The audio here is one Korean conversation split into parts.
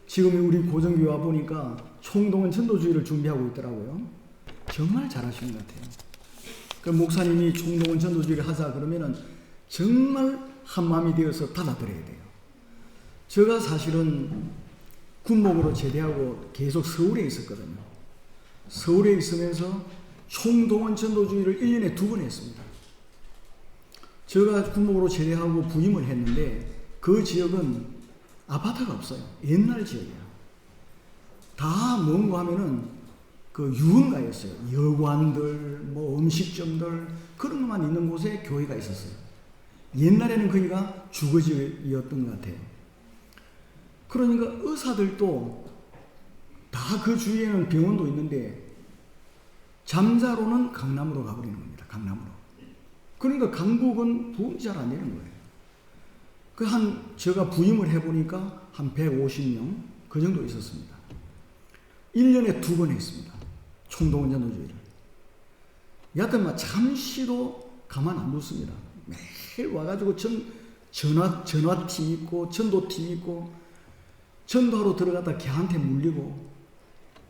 지금 우리 고정교회 와 보니까 총동원 전도주의를 준비하고 있더라고요. 정말 잘하시는 것 같아요. 그 목사님이 총동원 전도주의를 하자 그러면은 정말 한마음이 되어서 받아들여야 돼요. 제가 사실은 군목으로 제대하고 계속 서울에 있었거든요. 서울에 있으면서 총동원 전도주의를 1년에 2번 했습니다. 제가 군목으로 제대하고 부임을 했는데 그 지역은 아파트가 없어요. 옛날 지역이야. 다 뭔가 하면은 그 유흥가였어요. 여관들, 뭐 음식점들 그런 것만 있는 곳에 교회가 있었어요. 옛날에는 거기가 주거지였던 것 같아요. 그러니까 의사들도 다 그 주위에는 병원도 있는데 잠자로는 강남으로 가버리는 겁니다. 강남으로. 그러니까 강북은 부흥이 잘 안 되는 거예요. 제가 부임을 해보니까 한 150명 그 정도 있었습니다. 1년에 2번 했습니다. 총동원 전도주의를. 여하튼 막 잠시도 가만 안 뒀습니다. 매일 와가지고 전화팀 있고 전도팀 있고 전도하러 들어갔다 걔한테 물리고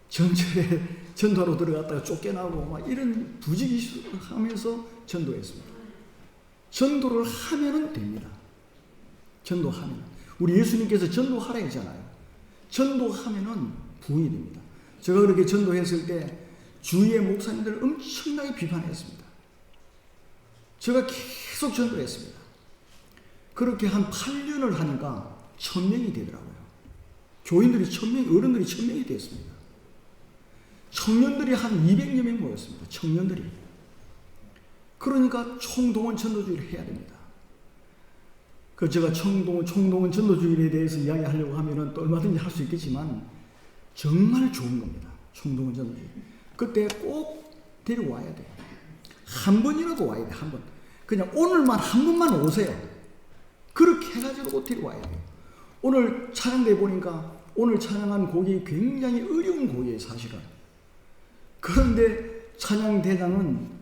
정철에 전도하러 들어갔다가 쫓겨나고 막 이런 부지기 하면서 전도했습니다. 전도를 하면은 됩니다. 전도하면. 우리 예수님께서 전도하라 했잖아요. 전도하면은 부흥이 됩니다. 제가 그렇게 전도했을 때 주위의 목사님들을 엄청나게 비판했습니다. 제가 계속 전도했습니다. 그렇게 한 8년을 하니까 1000명이 되더라고요. 교인들이 1000명, 어른들이 1000명이 됐습니다. 청년들이 한 200여 명 모였습니다. 청년들이. 그러니까 총동원 전도주의를 해야 됩니다. 제가 총동원 전도주의에 대해서 이야기하려고 하면은 또 얼마든지 할 수 있겠지만 정말 좋은 겁니다. 총동원 전도주의. 그때 꼭 데려와야 돼요. 한 번이라도 와야 돼. 한 번. 그냥 오늘만 한 번만 오세요. 그렇게 해가지고 꼭 데려와야 돼요. 오늘 찬양대 보니까 오늘 찬양한 곡이 굉장히 어려운 곡이에요. 사실은. 그런데 찬양대장은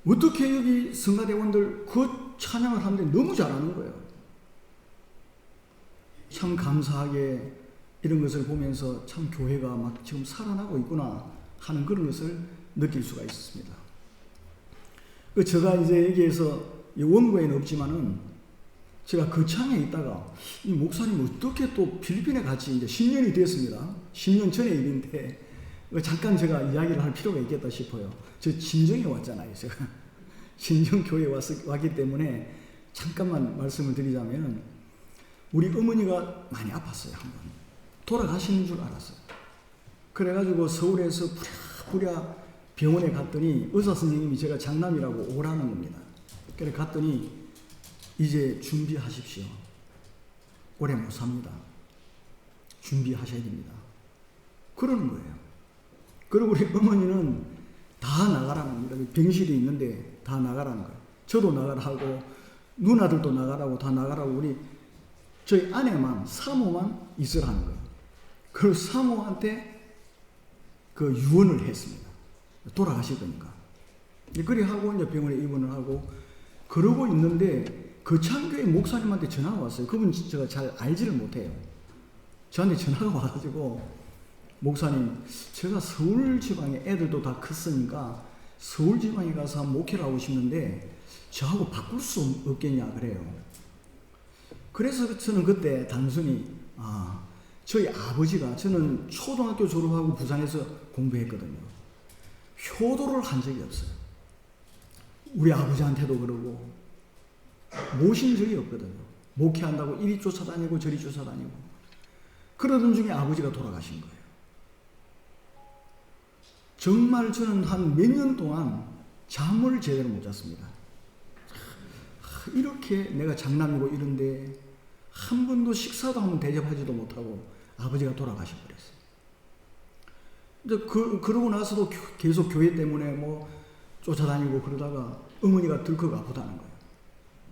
어떻게 여기 성가대원들 그 찬양을 하는데 너무 잘하는 거예요. 참 감사하게 이런 것을 보면서 참 교회가 막 지금 살아나고 있구나 하는 그런 것을 느낄 수가 있었습니다. 제가 이제 여기에서 원고에는 없지만은 제가 거창에 있다가 이 목사님 어떻게 또 필리핀에 같이 이제 10년이 됐습니다. 10년 전의 일인데 잠깐 제가 이야기를 할 필요가 있겠다 싶어요. 저 진정에 왔잖아요. 제가 진정교회에 왔기 때문에 잠깐만 말씀을 드리자면 우리 어머니가 많이 아팠어요. 한번 돌아가시는 줄 알았어요. 그래가지고 서울에서 부랴부랴 병원에 갔더니 의사 선생님이 제가 장남이라고 오라는 겁니다. 그래 갔더니 이제 준비하십시오. 오래 못 삽니다. 준비하셔야 됩니다. 그러는 거예요. 그리고 우리 어머니는 다 나가라는 겁니다. 병실이 있는데 다 나가라는 거예요. 저도 나가라 하고 누나들도 나가라고 다 나가라고 저희 아내만 사모만 있으라는 거예요. 그리고 사모한테 그 유언을 했습니다. 돌아가실 거니까. 그래 하고 이제 병원에 입원을 하고 그러고 있는데 거창교회 목사님한테 전화가 왔어요. 그분 제가 잘 알지를 못해요. 저한테 전화가 와가지고 목사님, 제가 서울 지방에 애들도 다 컸으니까 서울 지방에 가서 목회를 하고 싶는데 저하고 바꿀 수 없겠냐 그래요. 그래서 저는 그때 단순히 저희 아버지가 저는 초등학교 졸업하고 부산에서 공부했거든요. 효도를 한 적이 없어요. 우리 아버지한테도 그러고 모신 적이 없거든요. 목회한다고 이리 쫓아다니고 저리 쫓아다니고 그러던 중에 아버지가 돌아가신 거예요. 정말 저는 한 몇 년 동안 잠을 제대로 못 잤습니다. 이렇게 내가 장남이고 이런데 한 번도 식사도 한번 대접하지도 못하고 아버지가 돌아가셔 버렸어요. 그러고 나서도 계속 교회 때문에 뭐 쫓아다니고 그러다가 어머니가 덜컥 아프다는 거예요.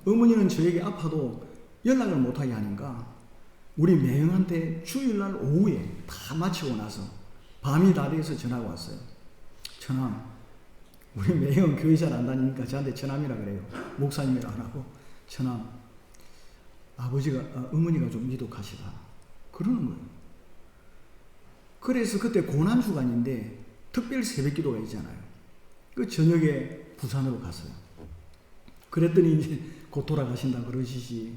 어머니는 저에게 아파도 연락을 못하게 하니까 우리 매형한테 주일날 오후에 다 마치고 나서 밤이 다 돼서 전화가 왔어요. 처남, 우리 매형 교회 잘 안 다니니까 저한테 처남이라 그래요. 목사님이라 안 하고 처남, 어머니가 좀 미독하시다 그러는 거예요. 그래서 그때 고난주간인데 특별 새벽기도가 있잖아요. 그 저녁에 부산으로 갔어요. 그랬더니 이제 곧 돌아가신다 그러시지.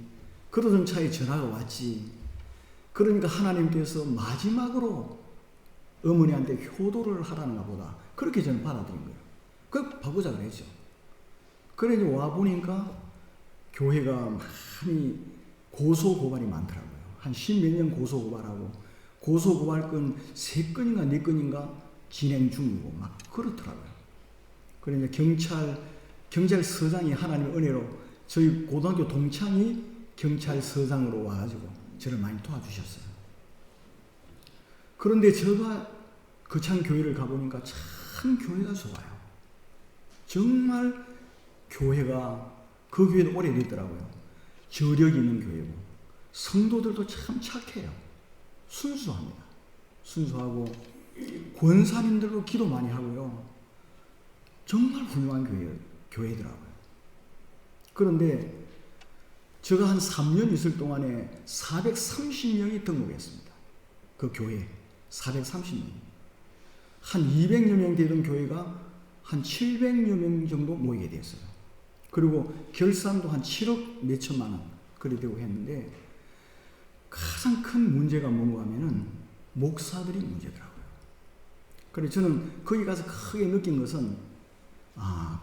그러던 차에 전화가 왔지. 그러니까 하나님께서 마지막으로 어머니한테 효도를 하라는가 보다. 그렇게 저는 받아들인 거예요. 그 바꾸자 그랬죠. 그래 이제 와 보니까 교회가 많이 고소고발이 많더라고요. 한 10몇 년 고소고발하고 고소고발건 3건인가 4건인가 진행 중이고 막 그렇더라고요. 그래 이제 경찰서장이 하나님의 은혜로 저희 고등학교 동창이 경찰서장으로 와가지고 저를 많이 도와주셨어요. 그런데 제가 거창 교회를 가보니까 참 교회가 좋아요. 정말 교회가 그 교회도 오래됐더라고요. 저력이 있는 교회고 성도들도 참 착해요. 순수합니다. 순수하고 권사님들도 기도 많이 하고요. 정말 훌륭한 교회더라고요. 그런데 제가 한 3년 있을 동안에 430명이 등록했습니다. 그 교회에 430명. 한 200여 명 되던 교회가 한 700여 명 정도 모이게 됐어요. 그리고 결산도 한 7억 몇천만 원 그리 되고 했는데 가장 큰 문제가 뭔가 하면은 목사들이 문제더라고요. 그래서 저는 거기 가서 크게 느낀 것은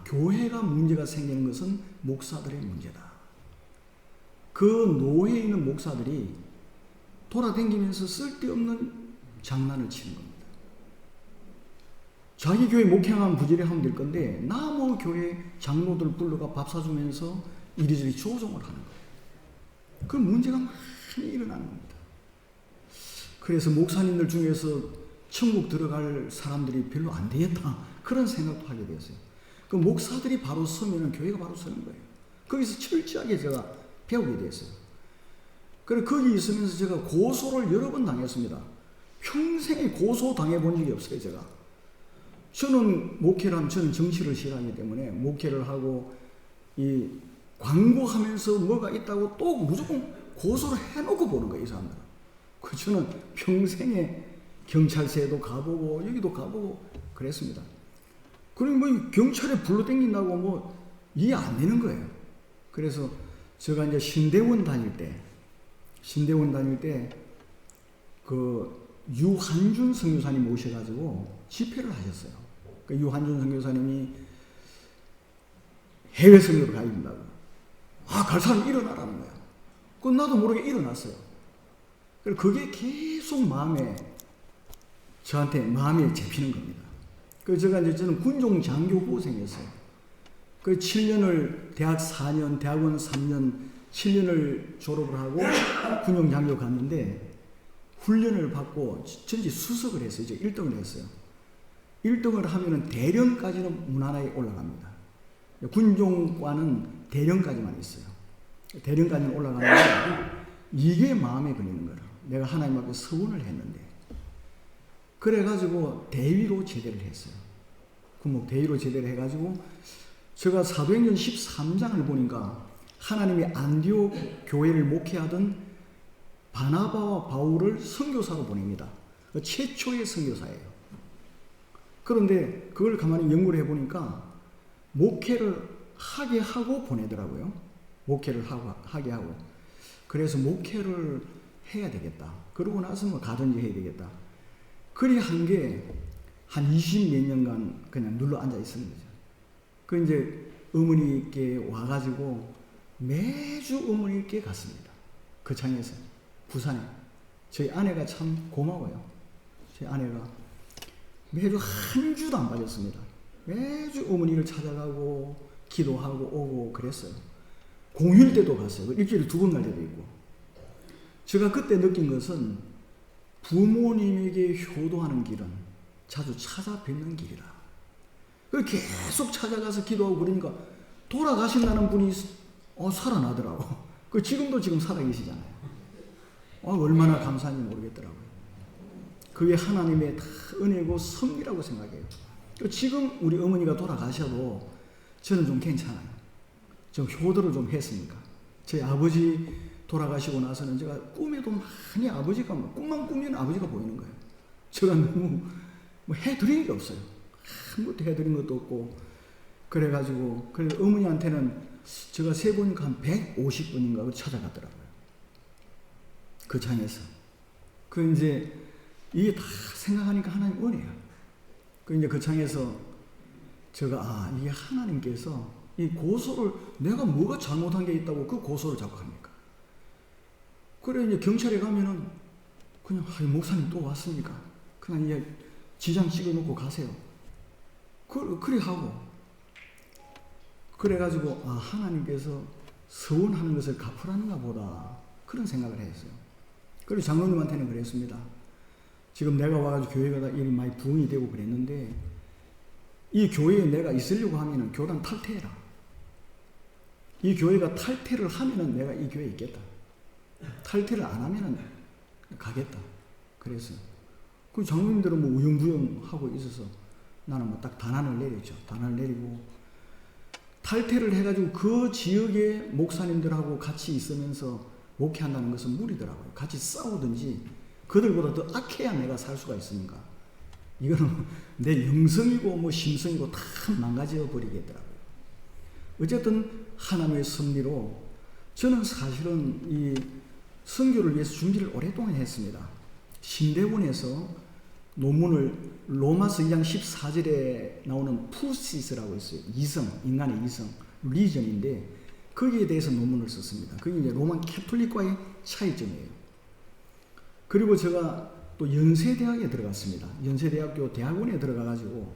교회가 문제가 생기는 것은 목사들의 문제다. 그 노예에 있는 목사들이 돌아다니면서 쓸데없는 장난을 치는 겁니다. 자기 교회 목회만 부지런히 될 건데 나무 교회 장로들 불러가 밥 사주면서 이리저리 조종을 하는 거예요. 그 문제가 많이 일어나는 겁니다. 그래서 목사님들 중에서 천국 들어갈 사람들이 별로 안 되겠다 그런 생각도 하게 되었어요. 그 목사들이 바로 서면 교회가 바로 서는 거예요. 거기서 철저하게 제가 배우게 되었어요. 그래서 거기 있으면서 제가 고소를 여러 번 당했습니다. 평생에 고소 당해본 적이 없어요. 제가. 저는 목회를 하면 저는 정치를 싫어하기 때문에 목회를 하고 이 광고하면서 뭐가 있다고 또 무조건 고소를 해놓고 보는 거예요. 이 사람들은. 그 저는 평생에 경찰서에도 가보고 여기도 가보고 그랬습니다. 그리고 뭐 경찰에 불러당긴다고 뭐 이해 안 되는 거예요. 그래서 제가 이제 신대원 다닐 때 그 유한준 선교사님 오셔가지고 집회를 하셨어요. 그 유한준 선교사님이 해외 선교를 가야 된다고. 갈 사람 일어나라는 거야. 그 나도 모르게 일어났어요. 그게 계속 저한테 마음에 잡히는 겁니다. 그래서 저는 군종 장교 후보생이었어요. 그 7년을 대학 4년, 대학원 3년, 7년을 졸업을 하고 군용 장교 갔는데 훈련을 받고 전지 수석을 했어요. 이제 1등을 했어요. 1등을 하면은 대령까지는 무난하게 올라갑니다. 군종과는 대령까지만 있어요. 대령까지는 올라가는데 이게 마음에 걸리는 거라. 내가 하나님 앞에 서원을 했는데 그래가지고 대위로 제대를 했어요. 군목 대위로 제대를 해가지고 제가 사도행전 13장을 보니까 하나님이 안디옥 교회를 목회하던 바나바와 바울을 선교사로 보냅니다. 최초의 선교사예요. 그런데 그걸 가만히 연구를 해보니까 목회를 하게 하고 보내더라고요. 목회를 하게 하고. 그래서 목회를 해야 되겠다. 그러고 나서 뭐 가든지 해야 되겠다. 그리 한 게 한 20몇 년간 그냥 눌러 앉아 있는 거죠. 그 이제 어머니께 와가지고 매주 어머니께 갔습니다. 그 장에서 부산에. 저희 아내가 참 고마워요. 저희 아내가 매주 한 주도 안 빠졌습니다. 매주 어머니를 찾아가고 기도하고 오고 그랬어요. 공휴일 때도 갔어요. 일주일에 2번 갈 때도 있고. 제가 그때 느낀 것은 부모님에게 효도하는 길은 자주 찾아뵙는 길이다. 계속 찾아가서 기도하고 그러니까 돌아가신다는 분이 살아나더라고. 지금도 지금 살아계시잖아요. 얼마나 감사한지 모르겠더라고요. 그게 하나님의 다 은혜고 섭리라고 생각해요. 지금 우리 어머니가 돌아가셔도 저는 좀 괜찮아요. 좀 효도를 좀 했으니까. 제 아버지 돌아가시고 나서는 제가 꿈에도 많이 아버지가 꿈만 꾸면 아버지가 보이는 거예요. 제가 너무 뭐 해드린 게 없어요. 아무것도 해드린 것도 없고. 그래가지고, 어머니한테는 제가 세보니까 한 150분인가 찾아갔더라고요. 그 장에서. 이제 이게 다 생각하니까 하나님 은혜야. 이제 그 장에서 제가, 이게 하나님께서 이 고소를, 내가 뭐가 잘못한 게 있다고 그 고소를 자꾸 합니까? 그래, 이제 경찰에 가면은 그냥, 목사님 또 왔습니까? 그냥 이제 지장 찍어 놓고 가세요. 그래 하고. 그래가지고, 하나님께서 서원하는 것을 갚으라는가 보다. 그런 생각을 했어요. 그리고 장로님한테는 그랬습니다. 지금 내가 와가지고 교회가 일이 많이 부흥이 되고 그랬는데, 이 교회에 내가 있으려고 하면은 교단 탈퇴해라. 이 교회가 탈퇴를 하면은 내가 이 교회에 있겠다. 탈퇴를 안 하면은 가겠다. 그래서 그 장로님들은 뭐 우영부영 하고 있어서 나는 뭐 딱 단안을 내렸죠. 단안을 내리고 탈퇴를 해가지고 그 지역의 목사님들하고 같이 있으면서 목회한다는 것은 무리더라고요. 같이 싸우든지 그들보다 더 악해야 내가 살 수가 있으니까 이거는 내 영성이고 뭐 심성이고 다 망가져 버리겠더라고요. 어쨌든 하나님의 섭리로 저는 사실은 이 선교를 위해서 준비를 오랫동안 했습니다. 신대원에서 논문을 로마서 2장 14절에 나오는 푸시스라고 있어요. 이성, 인간의 이성, 리전인데 거기에 대해서 논문을 썼습니다. 그게 이제 로만 캐톨릭과의 차이점이에요. 그리고 제가 또 연세대학에 들어갔습니다. 연세대학교 대학원에 들어가가지고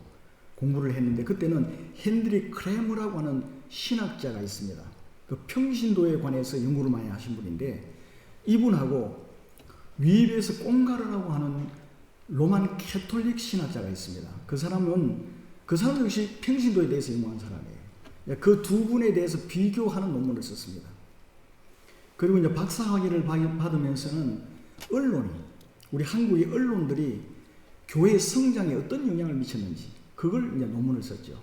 공부를 했는데 그때는 헨드릭 크레머라고 하는 신학자가 있습니다. 그 평신도에 관해서 연구를 많이 하신 분인데 이분하고 위입에서 꽁가르라고 하는 로만 캐톨릭 신학자가 있습니다. 그 사람 역시 평신도에 대해서 연구한 사람이에요. 그 두 분에 대해서 비교하는 논문을 썼습니다. 그리고 이제 박사학위를 받으면서는 우리 한국의 언론들이 교회 성장에 어떤 영향을 미쳤는지 그걸 이제 논문을 썼죠.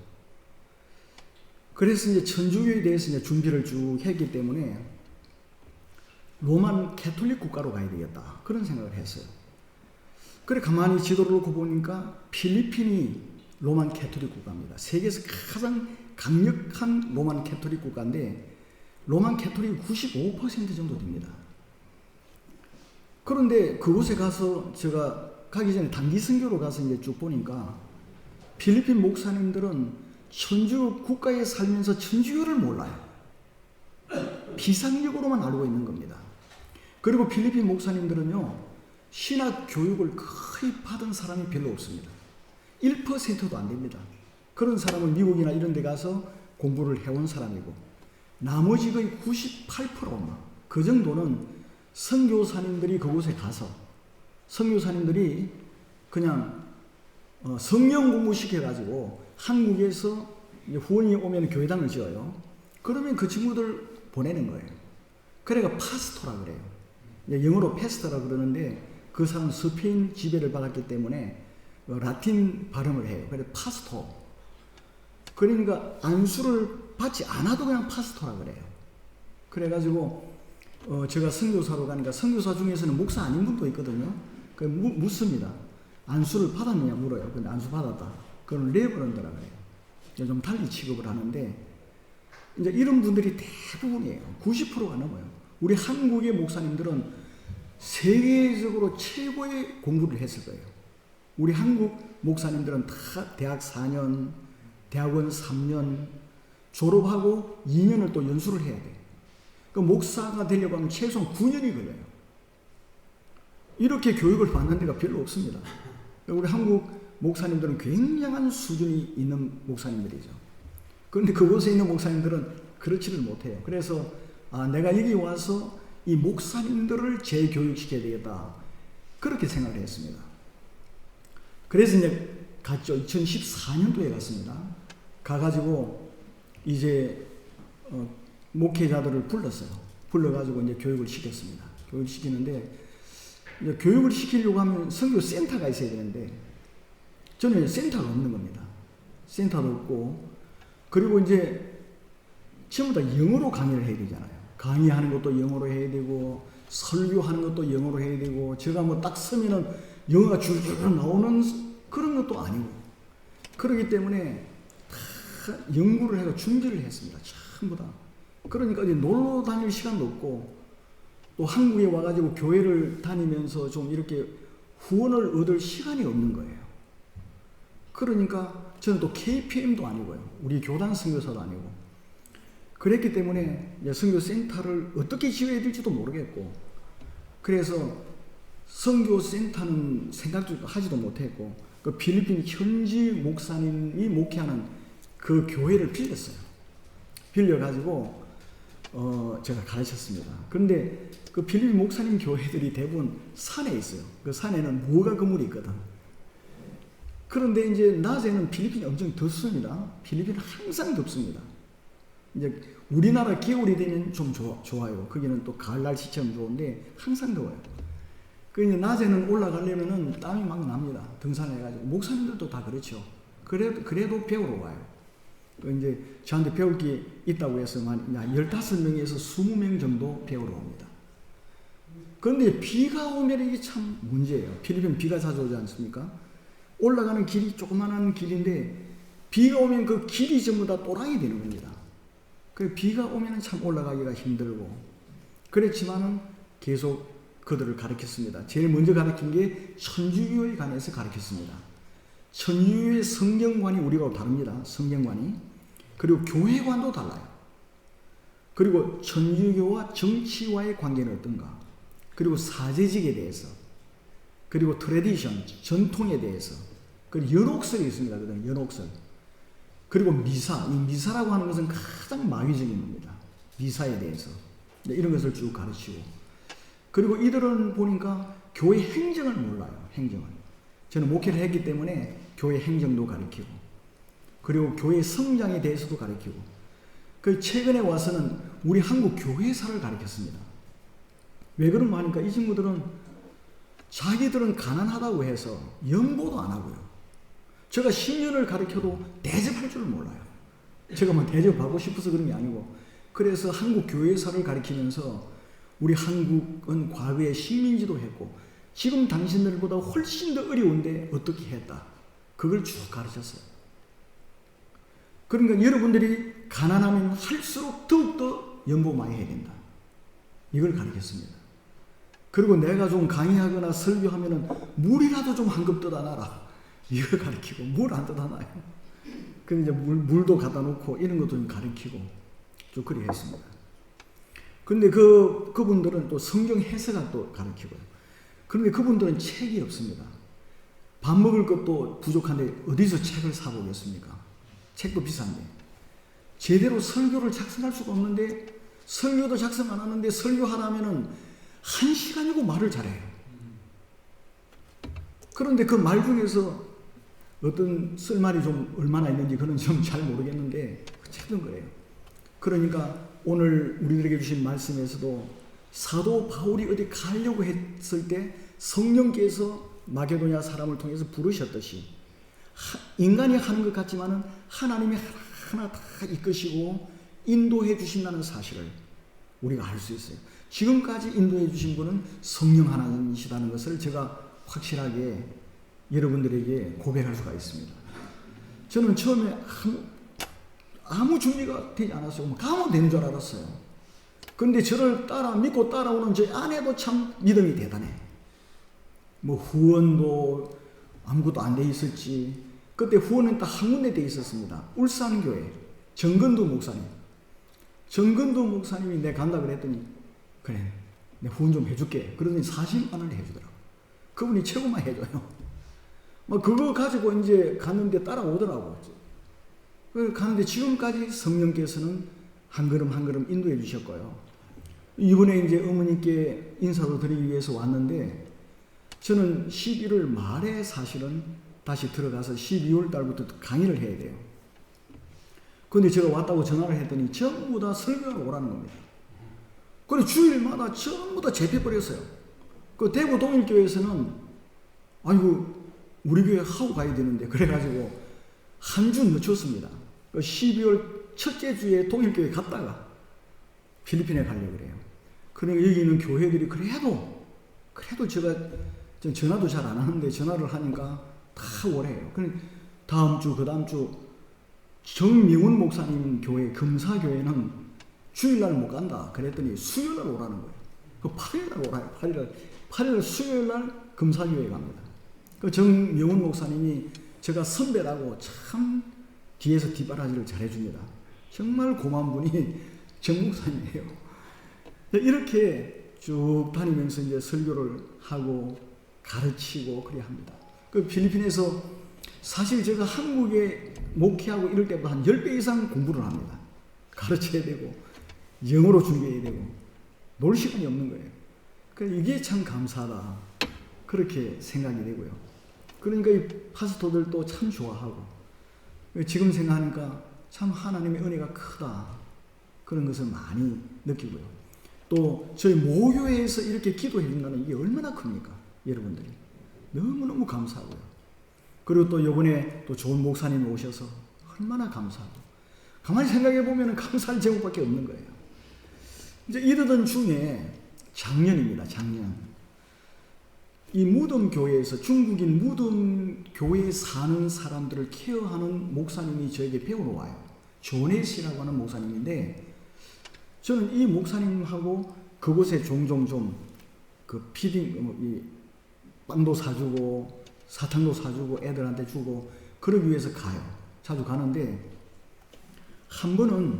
그래서 이제 천주교에 대해서 이제 준비를 쭉 했기 때문에 로만 캐톨릭 국가로 가야 되겠다. 그런 생각을 했어요. 그래 가만히 지도를 놓고 보니까 필리핀이 로만 캐톨릭 국가입니다. 세계에서 가장 강력한 로만 캐톨릭 국가인데 로만 캐톨릭이 95% 정도 됩니다. 그런데 그곳에 가서 제가 가기 전에 단기 선교로 가서 이제 쭉 보니까 필리핀 목사님들은 천주교 국가에 살면서 천주교를 몰라요. 비상력으로만 알고 있는 겁니다. 그리고 필리핀 목사님들은요, 신학 교육을 거의 받은 사람이 별로 없습니다. 1%도 안 됩니다. 그런 사람은 미국이나 이런 데 가서 공부를 해온 사람이고, 나머지 거의 98%만 그 정도는 선교사님들이 그곳에 가서 선교사님들이 그냥 성령 공부 시켜가지고 한국에서 후원이 오면 교회당을 지어요. 그러면 그 친구들 보내는 거예요. 그래가 파스토라 그래요. 영어로 페스터라 그러는데 그 사람은 스페인 지배를 받았기 때문에 라틴 발음을 해요. 그래서 파스토. 그러니까 안수를 받지 않아도 그냥 파스토라 그래요. 그래가지고 제가 선교사로 가니까 선교사 중에서는 목사 아닌 분도 있거든요. 그 묻습니다. 안수를 받았느냐 물어요. 근데 안수 받았다. 그건 레버런드라 그래요. 좀 달리 취급을 하는데 이제 이런 분들이 대부분이에요. 90%가 넘어요. 우리 한국의 목사님들은 세계적으로 최고의 공부를 했을 거예요. 우리 한국 목사님들은 다 대학 4년, 대학원 3년 졸업하고 2년을 또 연수를 해야 돼요. 그 목사가 되려고 하면 최소한 9년이 걸려요. 이렇게 교육을 받는 데가 별로 없습니다. 우리 한국 목사님들은 굉장한 수준이 있는 목사님들이죠. 그런데 그곳에 있는 목사님들은 그렇지를 못해요. 그래서 내가 여기 와서 이 목사님들을 재교육시켜야 되겠다. 그렇게 생각을 했습니다. 그래서 이제 갔죠. 2014년도에 갔습니다. 가가지고 이제 목회자들을 불렀어요. 불러가지고 이제 교육을 시켰습니다. 교육을 시키는데 이제 교육을 시키려고 하면 선교 센터가 있어야 되는데 저는 센터가 없는 겁니다. 센터도 없고 그리고 이제 전부 다 영어로 강의를 해야 되잖아요. 강의하는 것도 영어로 해야 되고 설교하는 것도 영어로 해야 되고 제가 뭐 딱 서면은 영어가 줄줄 나오는 그런 것도 아니고, 그렇기 때문에 다 연구를 해서 준비를 했습니다. 전부 다. 그러니까 이제 놀러 다닐 시간도 없고, 또 한국에 와가지고 교회를 다니면서 좀 이렇게 후원을 얻을 시간이 없는 거예요. 그러니까 저는 또 KPM도 아니고요. 우리 교단 선교사도 아니고. 그랬기 때문에 선교센터를 어떻게 지어야 될지도 모르겠고, 그래서 선교센터는 생각도 하지도 못했고, 그 필리핀 현지 목사님이 목회하는 그 교회를 빌렸어요. 빌려가지고 제가 가르쳤습니다. 그런데 그 필리핀 목사님 교회들이 대부분 산에 있어요. 그 산에는 무화과 그물이 있거든. 그런데 이제 낮에는 필리핀이 엄청 덥습니다. 필리핀은 항상 덥습니다. 이제 우리나라 겨울이 되면 좀 좋아요. 거기는 또 가을 날씨처럼 좋은데 항상 더워요. 그 이제 낮에는 올라가려면은 땀이 막 납니다. 등산해가지고. 목사님들도 다 그렇죠. 그래도 배우러 와요. 그 이제 저한테 배울 게 있다고 해서 15명에서 20명 정도 배우러 옵니다. 그런데 비가 오면 이게 참 문제예요. 필리핀 비가 자주 오지 않습니까? 올라가는 길이 조그만한 길인데 비가 오면 그 길이 전부 다 또랑이 되는 겁니다. 그 비가 오면 참 올라가기가 힘들고, 그렇지만은 계속 그들을 가르쳤습니다. 제일 먼저 가르친 게 천주교에 관해서 가르쳤습니다. 천주교의 성경관이 우리가 다릅니다. 성경관이. 그리고 교회관도 달라요. 그리고 천주교와 정치와의 관계는 어떤가. 그리고 사제직에 대해서. 그리고 트레디션, 전통에 대해서. 그리고 연옥설이 있습니다. 연옥설. 그리고 미사. 이 미사라고 하는 것은 가장 마귀적인 겁니다. 미사에 대해서. 이런 것을 쭉 가르치고. 그리고 이들은 보니까 교회 행정을 몰라요. 행정을. 저는 목회를 했기 때문에 교회 행정도 가르치고, 그리고 교회 성장에 대해서도 가르치고, 그 최근에 와서는 우리 한국 교회사를 가르쳤습니다. 왜 그런가 하니까 이 친구들은 자기들은 가난하다고 해서 연보도 안 하고요. 제가 10년을 가르쳐도 대접할 줄을 몰라요. 제가 뭐 대접하고 싶어서 그런 게 아니고, 그래서 한국 교회사를 가르치면서 우리 한국은 과거에 식민지도 했고 지금 당신들보다 훨씬 더 어려운데 어떻게 했다. 그걸 쭉 가르쳤어요. 그러니까 여러분들이 가난하면 할수록 더욱더 연보 많이 해야 된다. 이걸 가르쳤습니다. 그리고 내가 좀 강의하거나 설교하면은 물이라도 좀 한 컵 떠다 놔라. 이걸 가르치고, 물 안 떠다 놔요. 그래서 이제 물도 갖다 놓고 이런 것도 좀 가르치고 쭉 그리 했습니다. 근데 그분들은 또 성경 해석을 또 가르치고요. 그런데 그분들은 책이 없습니다. 밥 먹을 것도 부족한데 어디서 책을 사보겠습니까? 책도 비싼데. 제대로 설교를 작성할 수가 없는데, 설교도 작성 안 하는데 설교하라면은 1시간이고 말을 잘해요. 그런데 그 말 중에서 어떤 쓸말이 좀 얼마나 있는지 그건 좀 잘 모르겠는데 책은 그래요. 그러니까 오늘 우리들에게 주신 말씀에서도 사도 바울이 어디 가려고 했을 때 성령께서 마게도냐 사람을 통해서 부르셨듯이 인간이 하는 것 같지만은 하나님이 하나하나 다 이끄시고 인도해 주신다는 사실을 우리가 알 수 있어요. 지금까지 인도해 주신 분은 성령 하나님이시다는 것을 제가 확실하게 여러분들에게 고백할 수가 있습니다. 저는 처음에 아무 준비가 되지 않았어요. 가면 되는 줄 알았어요. 그런데 저를 믿고 따라오는 제 아내도 참 믿음이 대단해. 뭐 후원도 아무것도 안 돼 있었지. 그때 후원은 딱 한 군데 돼 있었습니다. 울산교회 정근도 목사님. 정근도 목사님이 내가 간다 그랬더니 그래 내가 후원 좀 해줄게. 그러더니 40만 원을 해주더라고. 그분이 최고만 해줘요. 뭐 그거 가지고 이제 갔는데 따라오더라고. 가는데 지금까지 성령께서는 한 걸음 한 걸음 인도해 주셨고요. 이번에 이제 어머니께 인사도 드리기 위해서 왔는데, 저는 11월 말에 사실은 다시 들어가서 12월 달부터 강의를 해야 돼요. 그런데 제가 왔다고 전화를 했더니 전부 다 설교하러 오라는 겁니다. 그리고 주일마다 전부 다 재패버렸어요. 그 대구 동일교회에서는 아이고 우리 교회 하고 가야 되는데, 그래가지고 한 주 늦췄습니다. 12월 첫째 주에 동일교회 갔다가 필리핀에 가려고 그래요. 그러니까 여기 있는 교회들이 그래도 제가 전 전화도 잘 안 하는데 전화를 하니까 다 오래요. 그럼 다음 주, 그 다음 주 정명훈 목사님 교회, 금사교회는 주일날 못 간다. 그랬더니 수요일날 오라는 거예요. 그 8일날 오라요. 8일날 수요일날 금사교회 갑니다. 그 정명훈 목사님이 제가 선배라고 참 뒤에서 뒷바라지를 잘해줍니다. 정말 고마운 분이 정 목사님이에요. 이렇게 쭉 다니면서 이제 설교를 하고 가르치고 그래 합니다. 그 필리핀에서 사실 제가 한국에 목회하고 이럴 때보다 한 10배 이상 공부를 합니다. 가르쳐야 되고 영어로 준비해야 되고 놀 시간이 없는 거예요. 그래서 이게 참 감사하다 그렇게 생각이 되고요. 그러니까 이 파스토들도 참 좋아하고 지금 생각하니까 참 하나님의 은혜가 크다 그런 것을 많이 느끼고요. 또 저희 모교회에서 이렇게 기도해 준다는 이게 얼마나 큽니까? 여러분들이 너무너무 감사하고요. 그리고 또 이번에 또 좋은 목사님이 오셔서 얼마나 감사하고 가만히 생각해 보면 감사할 제목밖에 없는 거예요. 이제 이러던 중에 작년입니다. 작년 이 무덤 교회에서 중국인 무덤 교회에 사는 사람들을 케어하는 목사님이 저에게 배우러 와요. 조네 씨라고 하는 목사님인데 저는 이 목사님하고 그곳에 종종 좀 그 피딩 이 빵도 사주고 사탕도 사주고 애들한테 주고 그러기 위해서 가요. 자주 가는데 한 번은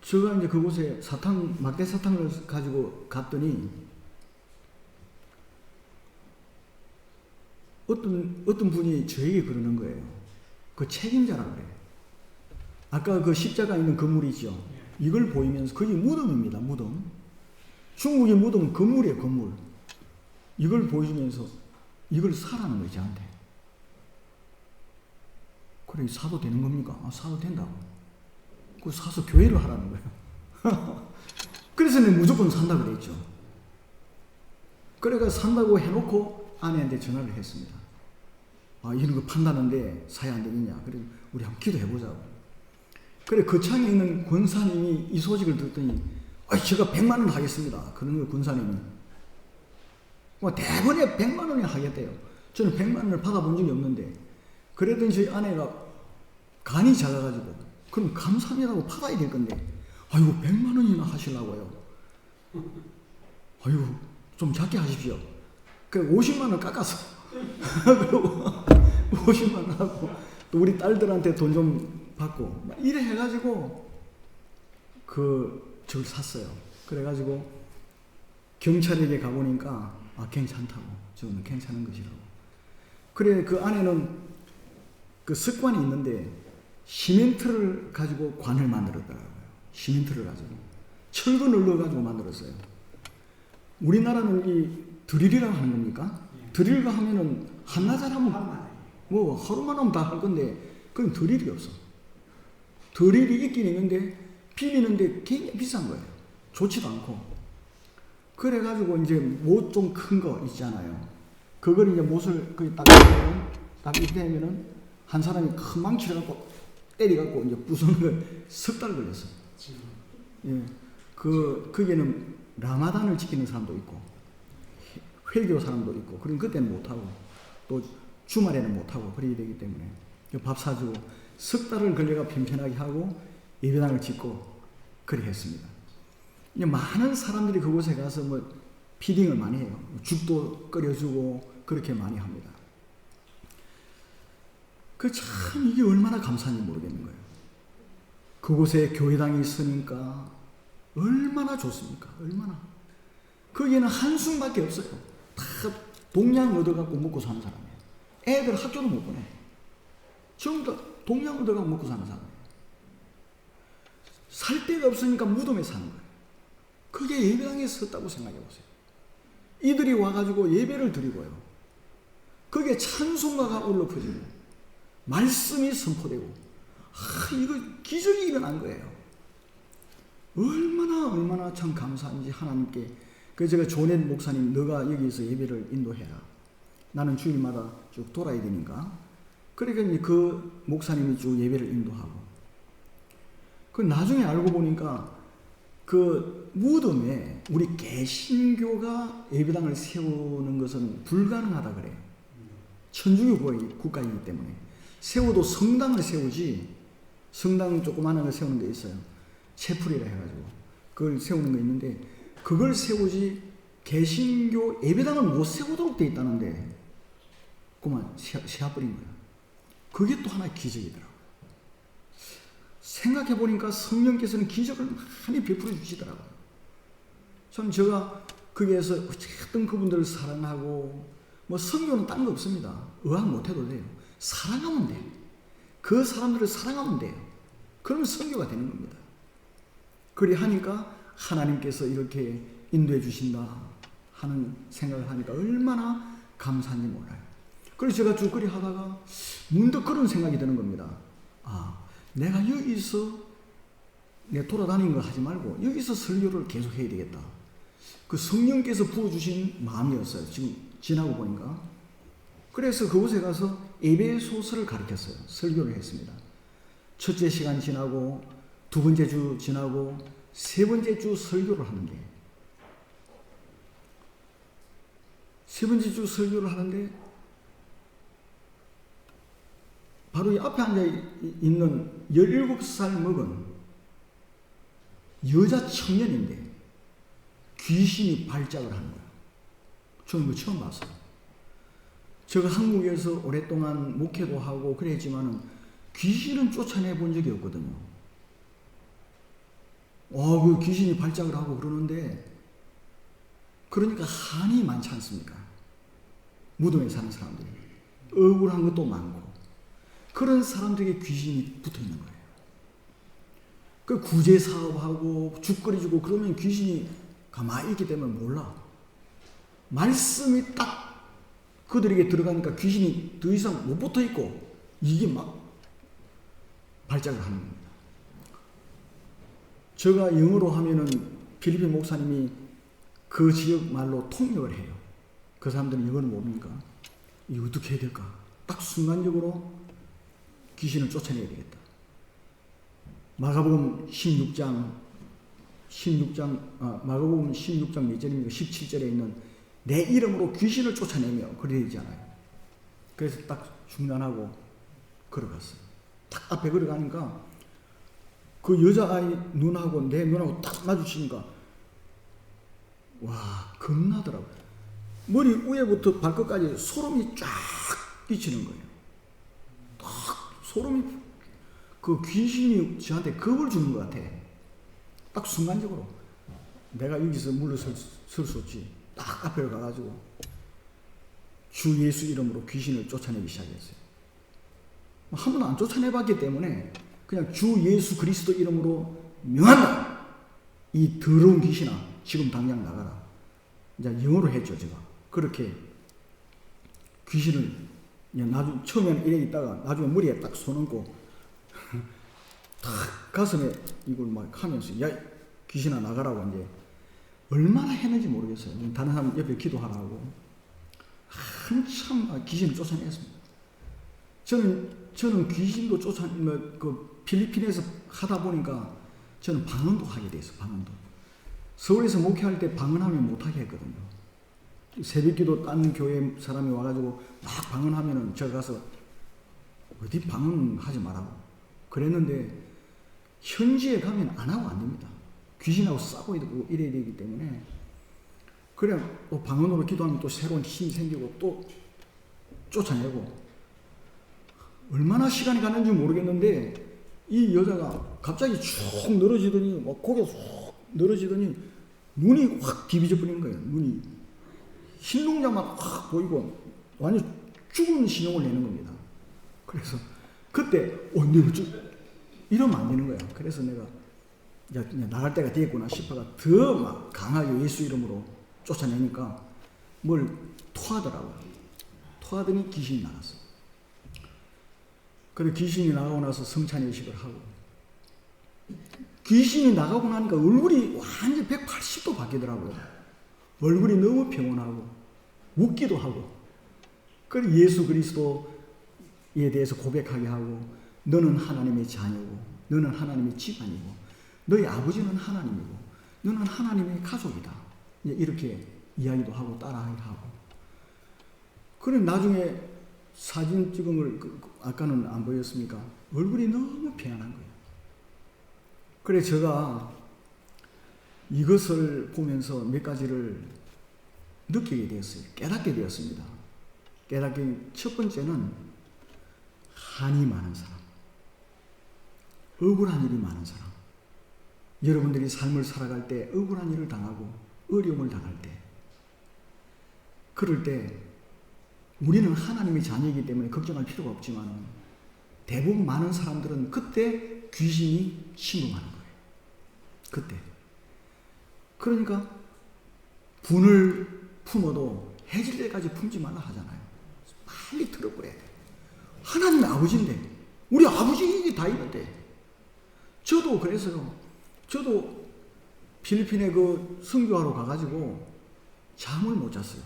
제가 이제 그곳에 막대 사탕을 가지고 갔더니 어떤 분이 저에게 그러는 거예요. 그 책임자라 그래요. 아까 그 십자가 있는 건물이죠. 이걸 보이면서 그게 무덤입니다. 무덤. 중국의 무덤은 건물이에요. 건물. 이걸 보여주면서 이걸 사라는 거예요. 저한테. 그래 사도 되는 겁니까? 아, 사도 된다고. 그거 사서 교회를 하라는 거예요. 그래서 내가 무조건 산다 그랬죠. 그래가 산다고 해놓고 아내한테 전화를 했습니다. 아, 이런 거 판다는데 사야 안 되겠냐. 그래 우리 한번 기도해보자고. 그래 거창에 있는 권사님이 이 소식을 듣더니 제가 100만 원 하겠습니다. 그런 거 권사님이. 대번에 100만 원이 하겠대요. 저는 100만 원을 받아본 적이 없는데 그랬더니 저희 아내가 간이 작아가지고 그럼 감사합니다고 받아야 될 건데 아이고 100만 원이나 하시려고요. 아이고 좀 작게 하십시오. 그 50만 원 깎아서 그리고 50만 원 하고 또 우리 딸들한테 돈 좀 받고 막 이래 해가지고 저걸 샀어요. 그래가지고 경찰에게 가보니까 괜찮다고 저는 괜찮은 것이라고. 그래 그 안에는 그 습관이 있는데 시멘트를 가지고 관을 만들었더라고요. 시멘트를 가지고 철도 넣어가지고 만들었어요. 우리나라는 이 드릴이라고 하는 겁니까? 드릴과 하면은 한나절 하면 뭐 하루만 하면 다 할 건데 그건 드릴이 없어. 드릴이 있긴 있는데 빌리는데 굉장히 비싼 거예요. 좋지도 않고. 그래가지고 이제 못 좀 큰 거 있잖아요. 그걸 이제 못을 딱 이때면은 한 사람이 큰 망치를 갖고 때려갖고 이제 부수는 걸 석 달 걸렸어. 예. 거기는 라마단을 지키는 사람도 있고, 회교 사람도 있고, 그럼 그때는 못하고, 또 주말에는 못하고, 그래야 되기 때문에 밥 사주고, 석 달을 걸려가 편편하게 하고, 예배당을 짓고, 그리 했습니다. 이제 많은 사람들이 그곳에 가서 피딩을 많이 해요. 죽도 끓여주고, 그렇게 많이 합니다. 참 이게 얼마나 감사한지 모르겠는 거예요. 그곳에 교회당이 있으니까 얼마나 좋습니까? 얼마나. 거기에는 한숨밖에 없어요. 다 동양 얻어갖고 먹고 사는 사람이에요. 애들 학교도 못 보내. 전부 다 동양 얻어갖고 먹고 사는 사람이에요. 살 데가 없으니까 무덤에 사는 거예요. 그게 예배당에 섰다고 생각해 보세요. 이들이 와가지고 예배를 드리고요. 그게 찬송가가 울려 퍼지고 말씀이 선포되고 이거 기적이 일어난 거예요. 얼마나 참 감사한지 하나님께. 그래서 제가 조넷 목사님 너가 여기서 예배를 인도해라. 나는 주일마다 쭉 돌아야 되니까. 그러니까 그 목사님이 쭉 예배를 인도하고. 그 나중에 알고 보니까 그 무덤에 우리 개신교가 예배당을 세우는 것은 불가능하다 그래요. 천주교 국가이기 때문에. 세워도 성당을 세우지, 성당 조그마한 거 세우는 게 있어요. 채플이라 해가지고 그걸 세우는 거 있는데, 그걸 세우지 개신교 예배당을 못 세우도록 돼 있다는데 그만 세워버린 거야. 그게 또 하나의 기적이더라고요. 생각해 보니까 성령께서는 기적을 많이 베풀어 주시더라고요. 참 제가 거기에서 어쨌든 그분들을 사랑하고, 뭐 성교는 딴 거 없습니다. 의학 못 해도 돼요. 사랑하면 돼요. 그 사람들을 사랑하면 돼요. 그러면 성교가 되는 겁니다. 그리 하니까 하나님께서 이렇게 인도해 주신다 하는 생각을 하니까 얼마나 감사한지 몰라요. 그래서 제가 쭉 그리 하다가 문득 그런 생각이 드는 겁니다. 아, 내가 여기서 내 돌아다니는 거 하지 말고 여기서 설교를 계속 해야 되겠다. 그 성령께서 부어주신 마음이었어요. 지금 지나고 보니까. 그래서 그곳에 가서 에베소서를 가르쳤어요. 설교를 했습니다. 첫째 시간 지나고, 두 번째 주 지나고, 세 번째 주 설교를 하는데, 세 번째 주 설교를 하는데 바로 이 앞에 앉아 있는 17살 먹은 여자 청년인데 귀신이 발작을 하는 거예요. 저는 그거 처음 봤어요. 제가 한국에서 오랫동안 목회도 하고 그랬지만은 귀신은 쫓아내 본 적이 없거든요. 그 귀신이 발작을 하고 그러는데, 그러니까 한이 많지 않습니까? 무덤에 사는 사람들이. 억울한 것도 많고. 그런 사람들에게 귀신이 붙어 있는 거예요. 그 구제 사업하고 죽거리 주고 그러면 귀신이 가만히 있기 때문에 몰라. 말씀이 딱 그들에게 들어가니까 귀신이 더 이상 못 붙어 있고, 이게 막 발작을 하는 겁니다. 제가 영어로 하면은 필리핀 목사님이 그 지역 말로 통역을 해요. 그 사람들은 영어를 모르니까 이거 어떻게 해야 될까? 딱 순간적으로 귀신을 쫓아내야 되겠다. 마가복음 16장 마가복음 16장 몇 절입니까? 17절에 있는 내 이름으로 귀신을 쫓아내며 그래야 되잖아요. 그래서 딱 중단하고 걸어갔어요. 딱 앞에 걸어가니까 그 여자아이 눈하고 내 눈하고 딱 마주치니까 와, 겁나더라고요. 머리 위에부터 발끝까지 소름이 쫙 끼치는 거예요. 딱 소름이, 그 귀신이 저한테 겁을 주는 것 같아. 딱 순간적으로 내가 여기서 물러설 수 없지. 딱 앞에 가가지고 주 예수 이름으로 귀신을 쫓아내기 시작했어요. 한 번도 안 쫓아내봤기 때문에 그냥 주 예수 그리스도 이름으로 명한다. 이 더러운 귀신아, 지금 당장 나가라. 이제 영어로 했죠, 제가. 그렇게 귀신을 나중에 처음에는 이래 있다가 나중에 머리에 딱 손 얹고 탁 가슴에 이걸 막 하면서 야, 귀신아 나가라고 이제 얼마나 했는지 모르겠어요. 다른 사람 옆에 기도하라고 한참 귀신을 쫓아냈습니다. 저는 귀신도 그 필리핀에서 하다 보니까 저는 방언도 하게 됐어요. 방언도. 서울에서 목회할 때 방언하면 못하게 했거든요. 새벽기도 딴 교회 사람이 와가지고 막 방언하면은 제가 가서 어디 방언하지 말라고 그랬는데, 현지에 가면 안 하고 안 됩니다. 귀신하고 싸고 이래야 되기 때문에. 그래 또 방언으로 기도하면 또 새로운 힘이 생기고 또 쫓아내고. 얼마나 시간이 갔는지 모르겠는데 이 여자가 갑자기 쭉 늘어지더니 막 고개 쭉 늘어지더니 눈이 확 비비져 버리는 거예요. 눈이 흰농자만 확 보이고 완전 죽은 신용을 내는 겁니다. 그래서 그때 내가 이러면 안 되는 거야. 그래서 내가 이제 나갈 때가 됐구나 싶어가 더 막 강하게 예수 이름으로 쫓아내니까 뭘 토하더라고요. 토하더니 귀신이 나갔어. 그리고 귀신이 나가고 나서 성찬의식을 하고, 귀신이 나가고 나니까 얼굴이 완전 180도 바뀌더라고요. 얼굴이 너무 평온하고 웃기도 하고, 그리고 예수 그리스도에 대해서 고백하게 하고, 너는 하나님의 자녀고 너는 하나님의 집안이고 너희 아버지는 하나님이고 너는 하나님의 가족이다. 이렇게 이야기도 하고 따라하고. 그럼 나중에 사진 찍은 걸 아까는 안 보였습니까? 얼굴이 너무 평안한 거예요. 그래 제가 이것을 보면서 몇 가지를 느끼게 되었어요. 깨닫게 되었습니다. 깨닫게 첫 번째는 한이 많은 사람, 억울한 일이 많은 사람. 여러분들이 삶을 살아갈 때 억울한 일을 당하고 어려움을 당할 때, 그럴 때 우리는 하나님의 자녀이기 때문에 걱정할 필요가 없지만 대부분 많은 사람들은 그때 귀신이 침범하는 거예요. 그때. 그러니까 분을 품어도 해질 때까지 품지 말라 하잖아요. 빨리 들어버려야 돼. 하나님의 아버지인데, 우리 아버지 다 있는데. 저도 그래서요. 저도 필리핀에 그 선교하러 가가지고 잠을 못 잤어요.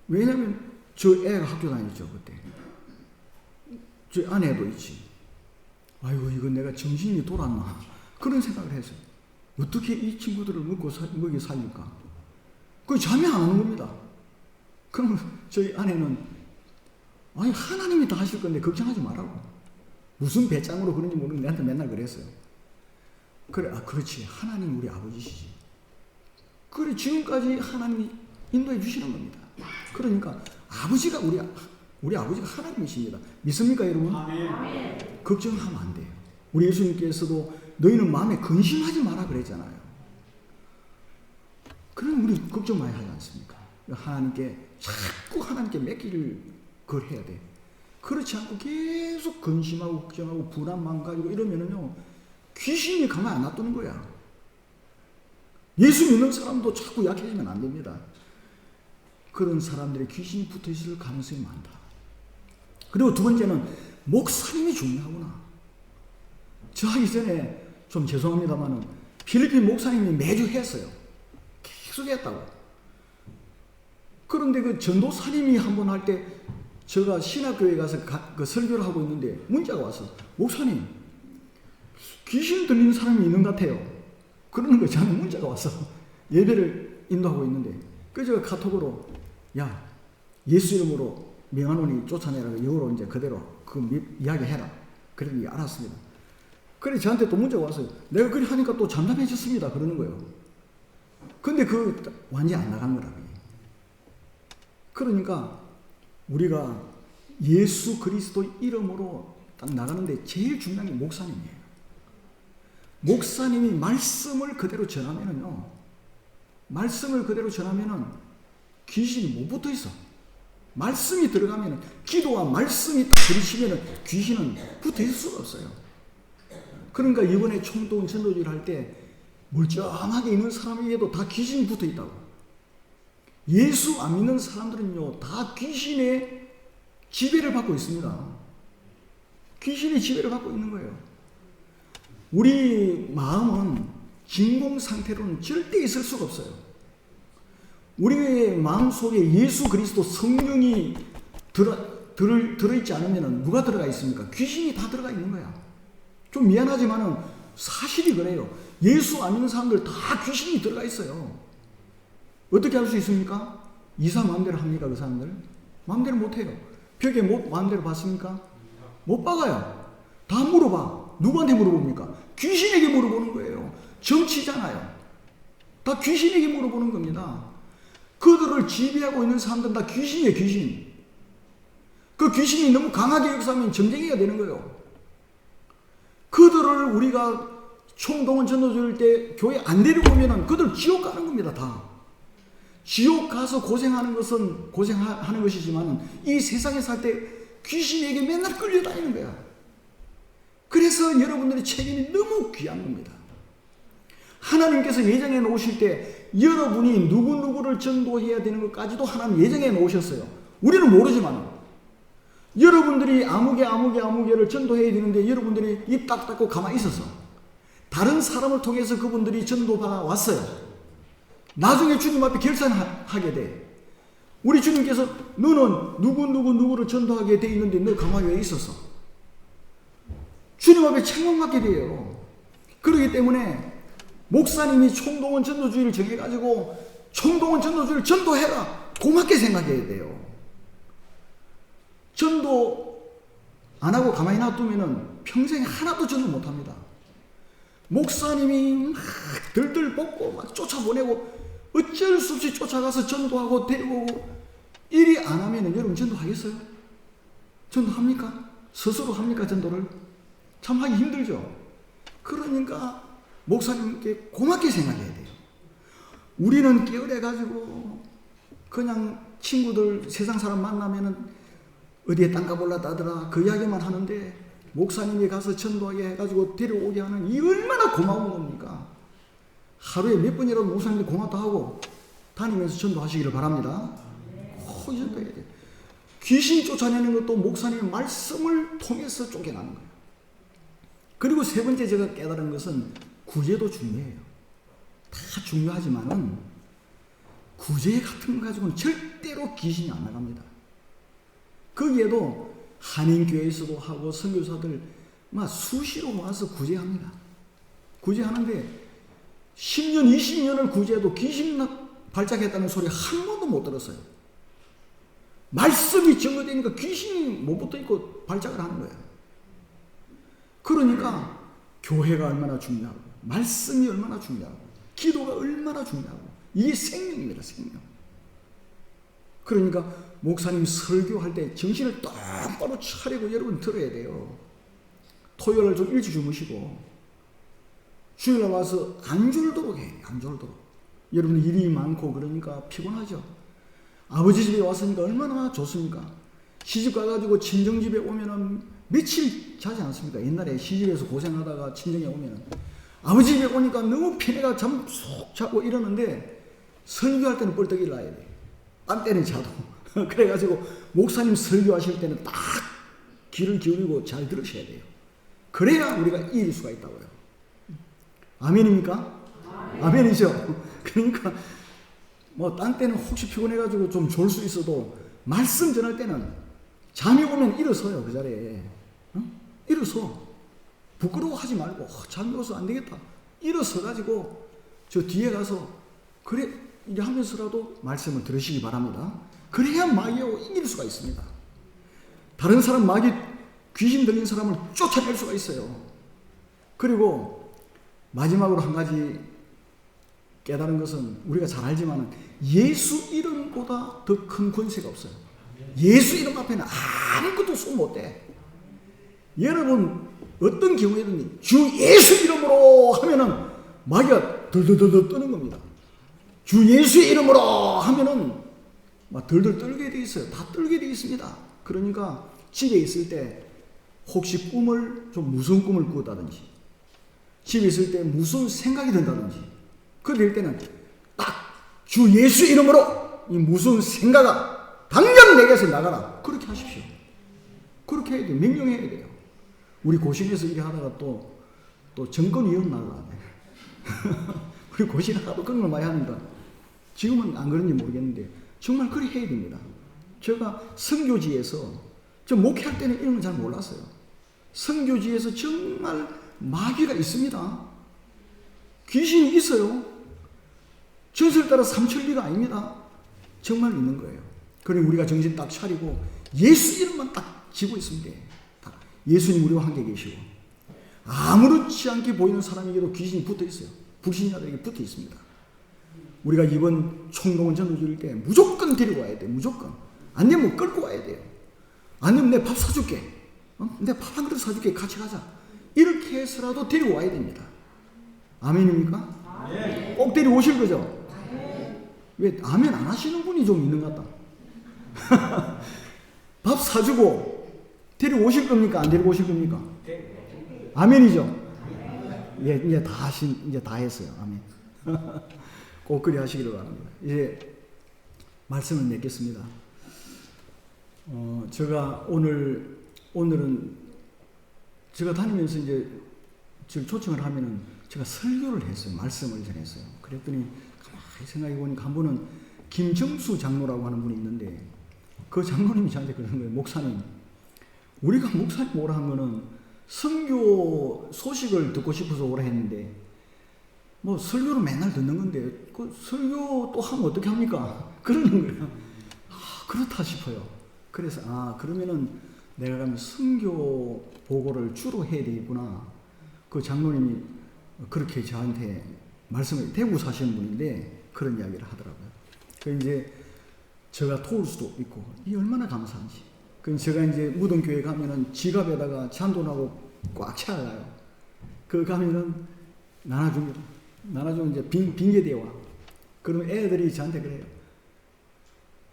왜냐면 저 애가 학교 다녔죠, 그때. 저 아내도 있지. 아이고, 이거 내가 정신이 돌았나. 그런 생각을 했어요. 어떻게 이 친구들을 먹여 살릴까? 그 잠이 안 오는 겁니다. 그럼 저희 아내는, 아니, 하나님이 다 하실 건데 걱정하지 말라고. 무슨 배짱으로 그런지 모르는데 내한테 맨날 그랬어요. 그래, 그렇지. 하나님 우리 아버지시지. 그래, 지금까지 하나님이 인도해 주시는 겁니다. 그러니까 아버지가 우리 아버지가 하나님이십니다. 믿습니까, 여러분? 아멘. 걱정하면 안 돼요. 우리 예수님께서도 너희는 마음에 근심하지 마라 그랬잖아요. 그럼 우리 걱정 많이 하지 않습니까? 자꾸 하나님께 맡기를 그걸 해야 돼. 그렇지 않고 계속 근심하고 걱정하고 불안만 가지고 이러면은요, 귀신이 가만 안 놔두는 거야. 예수 믿는 사람도 자꾸 약해지면 안 됩니다. 그런 사람들의 귀신이 붙어 있을 가능성이 많다. 그리고 두 번째는 목사님이 중요하구나. 저 하기 전에 좀 죄송합니다만은 필리핀 목사님이 매주 했어요. 계속 했다고. 그런데 그 전도사님이 한번 할 때 제가 신학교에 가서 그 설교를 하고 있는데 문자가 와서, 목사님, 귀신 들리는 사람이 있는 것 같아요. 그러는 거 저는 문자가 와서 예배를 인도하고 있는데, 그래서 제가 카톡으로, 야, 예수 이름으로 명하노니 쫓아내라. 영어로 이제 그대로 그 이야기 해라. 그러니 알았습니다. 그래 저한테 또 문자가 왔어요. 내가 그렇게 하니까 또 잠잠해졌습니다. 그러는 거예요. 근데 완전히 안 나가는 거라고요. 그러니까 우리가 예수 그리스도 이름으로 딱 나가는데 제일 중요한 게 목사님이에요. 목사님이 말씀을 그대로 전하면은요, 말씀을 그대로 전하면은 귀신이 못 붙어 있어. 말씀이 들어가면은, 기도와 말씀이 딱 들이치면은 귀신은 붙어 있을 수가 없어요. 그러니까 이번에 총동 전도지를 할 때 멀쩡하게 있는 사람에게도 다 귀신이 붙어 있다고. 예수 안 믿는 사람들은요, 다 귀신의 지배를 받고 있습니다. 귀신의 지배를 받고 있는 거예요. 우리 마음은 진공 상태로는 절대 있을 수가 없어요. 우리의 마음 속에 예수 그리스도 성령이 들어있지 않으면 누가 들어가 있습니까? 귀신이 다 들어가 있는 거야. 좀 미안하지만은 사실이 그래요. 예수 안 믿는 사람들 다 귀신이 들어가 있어요. 어떻게 할 수 있습니까? 이사 마음대로 합니까? 그 사람들? 마음대로 못해요. 벽에 못 마음대로 봤습니까? 못 박아요. 다 물어봐. 누구한테 물어봅니까? 귀신에게 물어보는 거예요. 정치잖아요. 다 귀신에게 물어보는 겁니다. 그들을 지배하고 있는 사람들은 다 귀신이에요, 귀신. 그 귀신이 너무 강하게 역사하면 전쟁이가 되는 거예요. 그들을 우리가 총동원 전도줄 때 교회 안 데려오면 그들 지옥 가는 겁니다, 다. 지옥 가서 고생하는 것은 고생하는 것이지만 이 세상에 살 때 귀신에게 맨날 끌려다니는 거야. 그래서 여러분들의 책임이 너무 귀한 겁니다. 하나님께서 예정해 놓으실 때 여러분이 누구누구를 전도해야 되는 것까지도 하나님 예정해 놓으셨어요. 우리는 모르지만 여러분들이 아무개를 전도해야 되는데 여러분들이 입 딱 닫고 가만히 있어서 다른 사람을 통해서 그분들이 전도받아 왔어요. 나중에 주님 앞에 결산하게 돼. 우리 주님께서 너는 누구를 전도하게 돼 있는데 너 가만히 왜 있었어? 주님 앞에 책망받게 돼요. 그렇기 때문에 목사님이 총동원 전도주의를 정해가지고 총동원 전도주의를 전도해라. 고맙게 생각해야 돼요. 전도 안 하고 가만히 놔두면 평생 하나도 전도 못합니다. 목사님이 막 들들 볶고 막 쫓아보내고 어쩔 수 없이 쫓아가서 전도하고 데리고 오고 이리 안 하면 여러분 전도하겠어요? 전도합니까? 스스로 합니까? 전도를? 참 하기 힘들죠. 그러니까 목사님께 고맙게 생각해야 돼요. 우리는 깨어려가지고 그냥 친구들 세상 사람 만나면은 어디에 땅값 올랐다더라 그 이야기만 하는데 목사님이 가서 전도하게 해가지고 데려오게 하는 이 얼마나 고마운 겁니까? 하루에 몇 번이라도 목사님들 고맙다 하고 다니면서 전도하시기를 바랍니다. 이 전도해야 돼요. 귀신 쫓아내는 것도 목사님의 말씀을 통해서 쫓겨나는 거예요. 그리고 세 번째 제가 깨달은 것은 구제도 중요해요. 다 중요하지만은 구제 같은 거 가지고는 절대로 귀신이 안 나갑니다. 거기에도 한인교회에서도 하고 선교사들 막 수시로 와서 구제합니다. 구제하는데 10년, 20년을 구제해도 귀신 발작했다는 소리 한 번도 못 들었어요. 말씀이 증거되니까 귀신이 못 붙어 있고 발작을 하는 거예요. 그러니까 교회가 얼마나 중요하고 말씀이 얼마나 중요하고 기도가 얼마나 중요하고 이게 생명입니다. 생명. 그러니까 목사님 설교할 때 정신을 똑바로 차리고 여러분 들어야 돼요. 토요일날 좀 일찍 주무시고 주일날 와서 안 졸도록 해. 안 졸도록. 여러분 일이 많고 그러니까 피곤하죠. 아버지 집에 왔으니까 얼마나 좋습니까? 시집 가가지고 친정집에 오면은 며칠 자지 않습니까? 옛날에 시집에서 고생하다가 친정에 오면은 아버지 집에 오니까 너무 편해가 잠 쏙 자고 이러는데 설교할 때는 뻘떡 일어나야 돼. 딴 때는 자도. 그래가지고 목사님 설교하실 때는 딱 귀를 기울이고 잘 들으셔야 돼요. 그래야 우리가 이길 수가 있다고요. 아멘입니까? 아멘이죠. 그러니까 뭐 딴 때는 혹시 피곤해가지고 좀 졸 수 있어도 말씀 전할 때는 잠이 오면 일어서요. 그 자리에. 일어서. 부끄러워하지 말고 잠이 와서 안 되겠다. 일어서가지고 저 뒤에 가서 그래 이제 하면서라도 말씀을 들으시기 바랍니다. 그래야 마귀하고 이길 수가 있습니다. 다른 사람 마귀 귀신 들린 사람을 쫓아낼 수가 있어요. 그리고 마지막으로 한 가지 깨달은 것은 우리가 잘 알지만 예수 이름보다 더 큰 권세가 없어요. 예수 이름 앞에는 아무것도 쏘 못해. 여러분 어떤 경우에든 주 예수 이름으로 하면은 마귀가 덜덜덜 떠는 겁니다. 주 예수의 이름으로 하면은 막 덜덜 떨게 돼 있어요. 다 떨게 돼 있습니다. 그러니까 집에 있을 때 혹시 꿈을 좀 무서운 꿈을 꾸었다든지 집에 있을 때 무슨 생각이 든다든지 그럴 때는 딱 주 예수 이름으로 이 무슨 생각아 당장 내게서 나가라. 그렇게 하십시오. 그렇게 해야 돼요. 명령해야 돼요. 우리 고신에서 일을 하다가 또 정권위원 나가. 우리 고신 하도 그런 걸 많이 합니다. 지금은 안 그런지 모르겠는데 정말 그렇게 해야 됩니다. 제가 선교지에서 저 목회할 때는 이런 건 잘 몰랐어요. 선교지에서 정말 마귀가 있습니다. 귀신이 있어요. 전설 따라 삼천리가 아닙니다. 정말 있는 거예요. 그러니 우리가 정신 딱 차리고 예수 이름만 딱 지고 있으면 돼. 예수님 우리와 함께 계시고 아무렇지 않게 보이는 사람에게도 귀신이 붙어 있어요. 불신자들에게 붙어 있습니다. 우리가 이번 총동원 전도주일 때 무조건 데리고 와야 돼. 무조건. 안 되면 끌고 와야 돼요. 안 되면 내 밥 사줄게. 내 밥 한 그릇 사줄게. 같이 가자. 이렇게 해서라도 데리고 와야 됩니다. 아멘입니까? 네. 꼭 데리고 오실 거죠? 네. 왜 아멘 안 하시는 분이 좀 있는 것 같다. 밥 사주고 데리고 오실 겁니까? 안 데리고 오실 겁니까? 아멘이죠? 예, 이제 다 했어요. 아멘. 꼭 그리 하시기를 바랍니다. 이제 말씀을 맺겠습니다. 제가 오늘은 제가 다니면서 이제 저를 초청을 하면은 제가 설교를 했어요. 말씀을 전했어요. 그랬더니 가만히 생각해 보니까 한 분은 김정수 장로라고 하는 분이 있는데 그 장로님이 저한테 그러는 거예요. 목사님, 우리가 목사님 오라 한 거는 선교 소식을 듣고 싶어서 오라 했는데 뭐 설교를 맨날 듣는 건데 그 설교 또 하면 어떻게 합니까? 그러는 거예요. 그렇다 싶어요. 그래서 그러면은 내가 가면 선교 보고를 주로 해야 되겠구나. 그 장로님이 그렇게 저한테 말씀을, 대구 사시는 분인데 그런 이야기를 하더라고요. 그 이제 제가 도울 수도 있고 이 얼마나 감사한지. 그 제가 이제 무덤교회 가면은 지갑에다가 잔돈하고 꽉 차가요. 그 가면은 나눠줍니다. 나눠주면 이제 빙계되어 와. 그러면 애들이 저한테 그래요.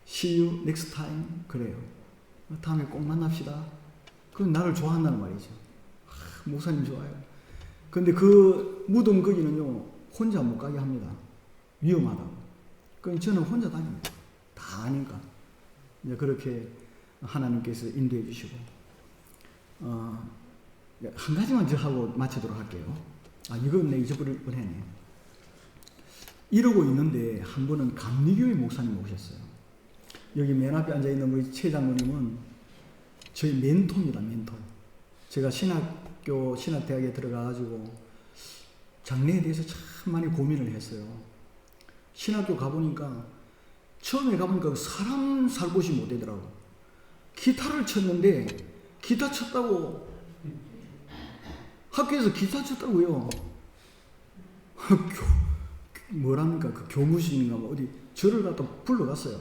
See you next time. 그래요. 다음에 꼭 만납시다. 그건 나를 좋아한다는 말이죠. 목사님 좋아요. 근데 그 무덤 거기는요, 혼자 못 가게 합니다. 위험하다고. 그럼 저는 혼자 다닙니다. 다 아니까. 이제 그렇게 하나님께서 인도해 주시고, 한 가지만 더 하고 마치도록 할게요. 이건 내 잊어버릴 뻔했네. 이러고 있는데 한 번은 감리교회 목사님 오셨어요. 여기 맨 앞에 앉아있는 우리 최 장로님은 저희 멘토입니다. 멘토. 제가 신학대학에 들어가가지고 장래에 대해서 참 많이 고민을 했어요. 신학교 가보니까 처음에 가보니까 사람 살 곳이 못 되더라고. 기타를 쳤는데 기타 쳤다고 학교에서 기타 쳤다고요. 뭐랍니까? 그 교무실인가 뭐 어디 저를 갖다 불러갔어요.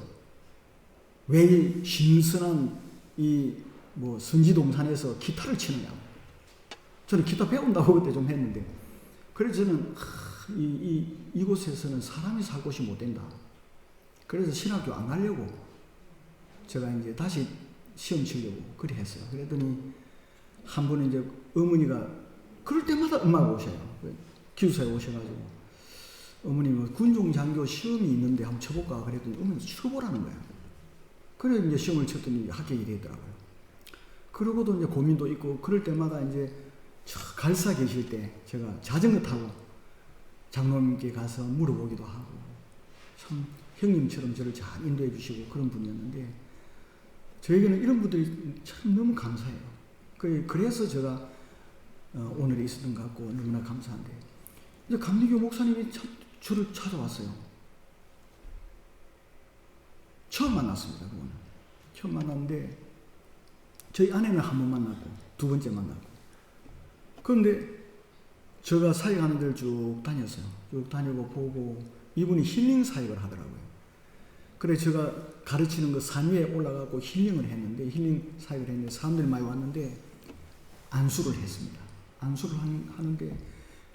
왜 이 신선한 이 뭐 선지동산에서 기타를 치느냐고. 저는 기타 배운다고 그때 좀 했는데, 그래서 저는 이곳에서는 사람이 살 곳이 못 된다. 그래서 신학교 안 가려고 제가 이제 다시 시험 치려고 그래 했어요. 그랬더니 한 번은 이제 어머니가 그럴 때마다 엄마가 오셔요. 기숙사에 오셔가지고 어머님은 군종장교 시험이 있는데 한번 쳐볼까 그랬더니 어머니 쳐보라는 거야. 그래 이제 시험을 쳤더니 합격이 되더라고요. 그러고도 이제 고민도 있고 그럴 때마다 이제 갈사 계실 때 제가 자전거 타고 장로님께 가서 물어보기도 하고 참 형님처럼 저를 잘 인도해 주시고 그런 분이었는데 저에게는 이런 분들이 참 너무 감사해요. 그래서 제가 오늘에 있었던 것 같고 너무나 감사한데 이제 감리교 목사님이 저를 찾아왔어요. 처음 만났습니다. 그거는. 처음 만났는데 저희 아내는 한 번 만났고 두 번째 만났고 그런데 제가 사역하는 데를 쭉 다녔어요. 쭉 다니고 보고 이분이 힐링 사역을 하더라고요. 그래 제가 가르치는 그 산 위에 올라가고 힐링을 했는데 힐링 사역을 했는데 사람들이 많이 왔는데 안수를 했습니다. 안수를 하는데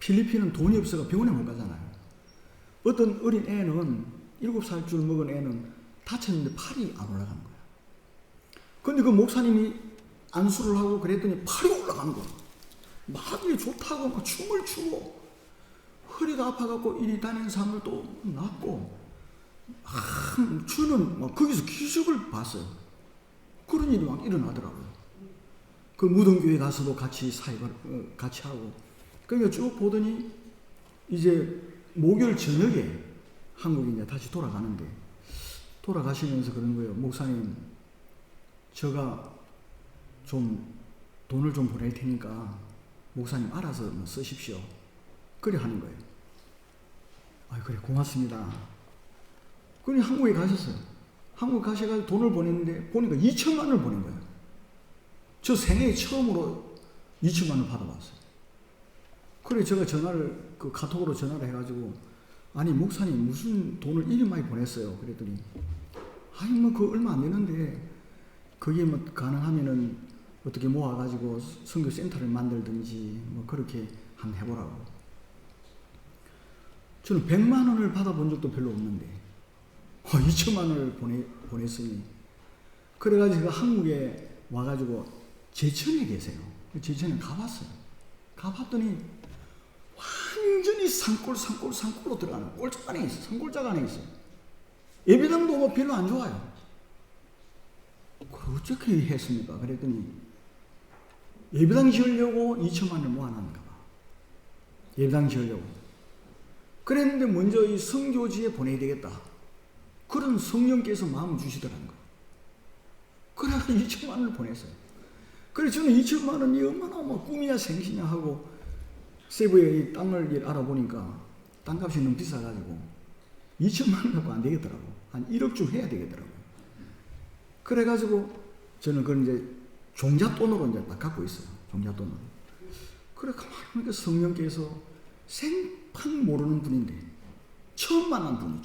필리핀은 돈이 없어서 병원에 못 가잖아요. 어떤 어린 애는 7살 줄 먹은 애는 다쳤는데 팔이 안 올라가는 거야. 근데 그 목사님이 안수를 하고 그랬더니 팔이 올라가는 거야. 막 이게 좋다고 막 춤을 추고 허리가 아파갖고 이리 다니는 사람들도 낫고 저는 막 거기서 기적을 봤어요. 그런 일이 막 일어나더라고요. 그 무덤교회 가서도 같이 사역을 같이 하고 그러니까 쭉 보더니 이제 목요일 저녁에 한국에 이제 다시 돌아가는데 돌아가시면서 그런 거예요. 목사님, 제가 좀 돈을 좀 보낼 테니까 목사님 알아서 쓰십시오. 그래 하는 거예요. 그래 고맙습니다. 그러니 한국에 가셨어요. 한국 가셔가지고 돈을 보냈는데 보니까 2천만 원을 보낸 거예요. 저 생애에 처음으로 2천만 원 받아봤어요. 그래 제가 그 카톡으로 전화를 해가지고 아니 목사님 무슨 돈을 이리 많이 보냈어요. 그랬더니 뭐 그거 얼마 안 되는데 그게 뭐 가능하면은 어떻게 모아가지고 선교센터를 만들든지 뭐 그렇게 한번 해보라고. 저는 100만 원을 받아본 적도 별로 없는데 2천만 원을 보냈으니 그래가지고 한국에 와가지고 제천에 계세요. 제천에 가봤어요. 가봤더니 완전히 산골로 들어가는 꼴짝 안에 있어요. 산골짝 안에 있어요. 예배당도 뭐 별로 안 좋아요. 그걸 어떻게 했습니까? 그랬더니 예배당 지으려고 2천만 원을 모아놨는가 봐. 예배당 지으려고. 그랬는데 먼저 이 선교지에 보내야 되겠다. 그런 성령께서 마음을 주시더라는 거예요. 그래서 2천만 원을 보냈어요. 그래서 저는 2천만 원이 얼마나 뭐 꿈이냐 생시냐 하고 세부에 이 땅을 알아보니까 땅값이 너무 비싸가지고 2천만 원 갖고 안 되겠더라고. 한 1억쯤 해야 되겠더라고. 그래가지고 저는 그걸 이제 종잣돈으로 이제 딱 갖고 있어요. 종잣돈으로. 그래 가만히 보니까 성령께서 생판 모르는 분인데 처음 만난 분이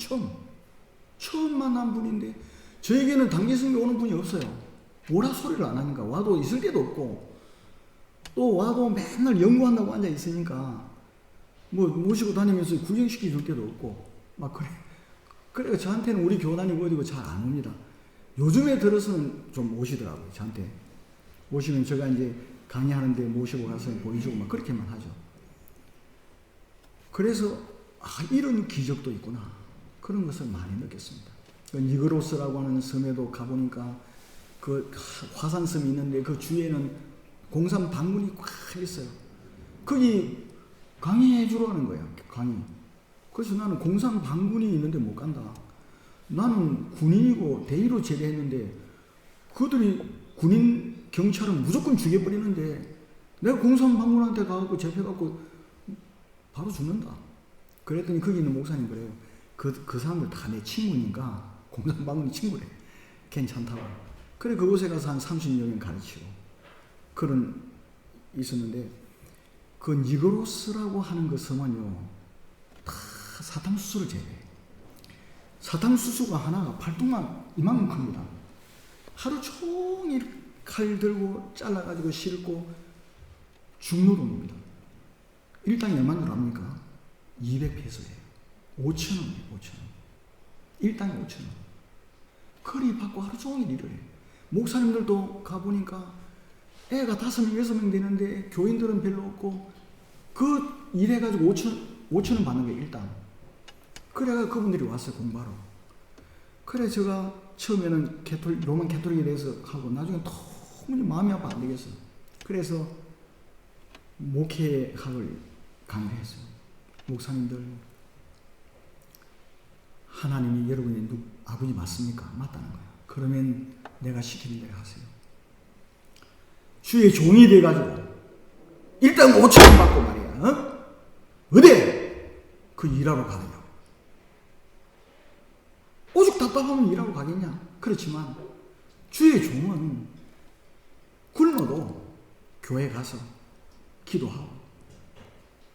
처음 만난 분인데 저에게는 단기성교 오는 분이 없어요. 오라 소리를 안 하니까 와도 있을 데도 없고 또 와도 맨날 연구한다고 앉아 있으니까 뭐 모시고 다니면서 구경시켜 줄 데도 없고 막 그래 저한테는 우리 교단이 어디고 잘 안 옵니다. 요즘에 들어서는 좀 오시더라고요. 저한테 오시면 제가 이제 강의하는데 모시고 가서 보여주고 막 그렇게만 하죠. 그래서 이런 기적도 있구나 그런 것을 많이 느꼈습니다. 니그로스라고 하는 섬에도 가보니까 그 화산섬이 있는데 그 주위에는 공산 방문이 꽉 있어요. 거기 강의해 주러 하는 거예요. 강의. 그래서 나는 공산 방문이 있는데 못 간다. 나는 군인이고 대위로 제대했는데 그들이 군인 경찰은 무조건 죽여버리는데 내가 공산 방문한테 가갖고 잡혀갖고 바로 죽는다. 그랬더니 거기 있는 목사님 그래요. 그 사람들 다 내 친구니까 공산 방문이 친구래. 괜찮다고. 그래 그곳에 가서 한 30여 년 가르치고 그런 있었는데 그 니그로스라고 하는 그 섬은요 다 사탕수수를 재배해. 사탕수수가 하나가 팔뚝만 이만큼 큽니다. 하루 종일 칼 들고 잘라가지고 싣고 중노동입니다. 일당이 얼마나 합니까? 200페소예요. 5,000원이에요. 5,000원. 일당이 5,000원. 거리 받고 하루 종일 일을 해요. 목사님들도 가보니까 애가 5명, 6명 되는데 교인들은 별로 없고 그 일해가지고 5,000원 받는 게 일당. 그래가 그분들이 왔어요. 공부하러. 그래 제가 처음에는 로만 캐톨릭에 대해서 하고 나중에 너무 마음이 아파 안 되겠어요. 그래서 목회학을 강의를 했어요. 목사님들 하나님이 여러분의 아버지 맞습니까? 맞다는 거예요. 그러면 내가 시키는 대로 하세요. 주의 종이 돼가지고 일단 5,000원 받고 말이야. 어디? 그 일하러 가느냐? 오죽 답답하면 일하러 가겠냐? 그렇지만 주의 종은 굶어도 교회 가서 기도하고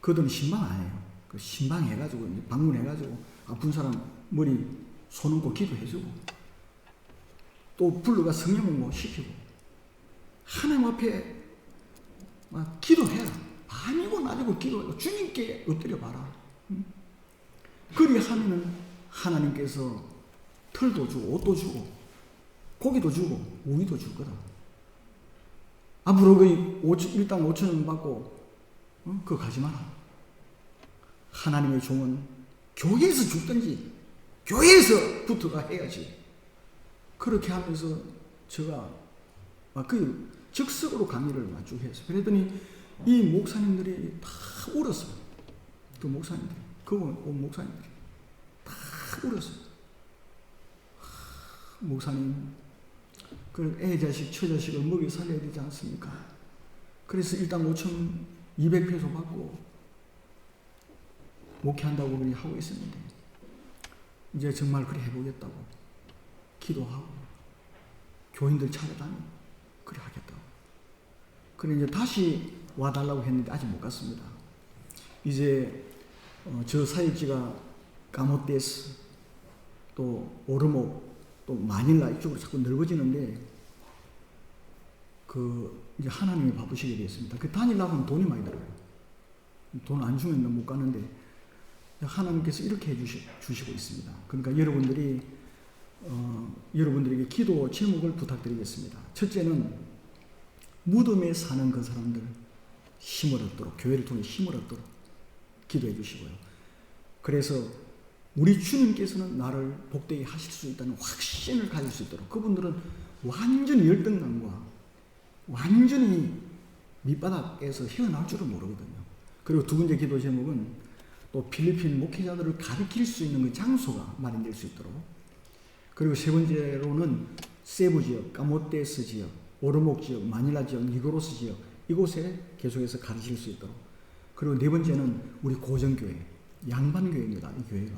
그들은 신방 안 해요. 그 신방 해가지고 방문해가지고 아픈 사람 머리 손 얹고 기도해주고 또 불러가 성령 공부 시키고 하나님 앞에 막 기도해라. 밤이고 낮이고 기도하고 주님께 엎드려 봐라. 그리 하면은 하나님께서 털도 주고 옷도 주고 고기도 주고 우유도 줄 거다. 앞으로 그 일당 5,000원 받고 그거 가지 마라. 하나님의 종은 교회에서 죽든지 교회에서부터가 해야지. 그렇게 하면서 제가 막 그 즉석으로 강의를 쭉 했어요. 그랬더니 이 목사님들이 다 울었어요. 그 목사님들이 목사님들이 다 울었어요. 목사님, 그 애 자식, 처 자식을 먹여 살려야 되지 않습니까? 그래서 일당 5,200페소 받고 목회한다고 그렇게 하고 있었는데 이제 정말 그래 해보겠다고 기도하고 교인들 찾아다니고 그래 하겠다고. 그래 이제 다시 와달라고 했는데 아직 못 갔습니다. 이제 저 사역지가 까모테스 또 오르목 또 마닐라 이쪽으로 자꾸 넓어지는데 이제 하나님이 바쁘시게 되었습니다. 그 다니려고 하면 돈이 많이 들어요. 돈 안 주면 못 가는데 하나님께서 이렇게 해주시고 있습니다. 그러니까 여러분들에게 기도 제목을 부탁드리겠습니다. 첫째는 무덤에 사는 그 사람들 힘을 얻도록 교회를 통해 힘을 얻도록 기도해 주시고요. 그래서 우리 주님께서는 나를 복되게 하실 수 있다는 확신을 가질 수 있도록 그분들은 완전히 열등감과 완전히 밑바닥에서 헤어나올 줄을 모르거든요. 그리고 두 번째 기도 제목은 또 필리핀 목회자들을 가르칠 수 있는 그 장소가 마련될 수 있도록 그리고 세 번째로는 세부 지역, 까모테스 지역, 오르목 지역, 마닐라 지역, 니그로스 지역 이곳에 계속해서 가르칠 수 있도록 그리고 네 번째는 우리 고정교회 양반교회입니다. 이 교회가.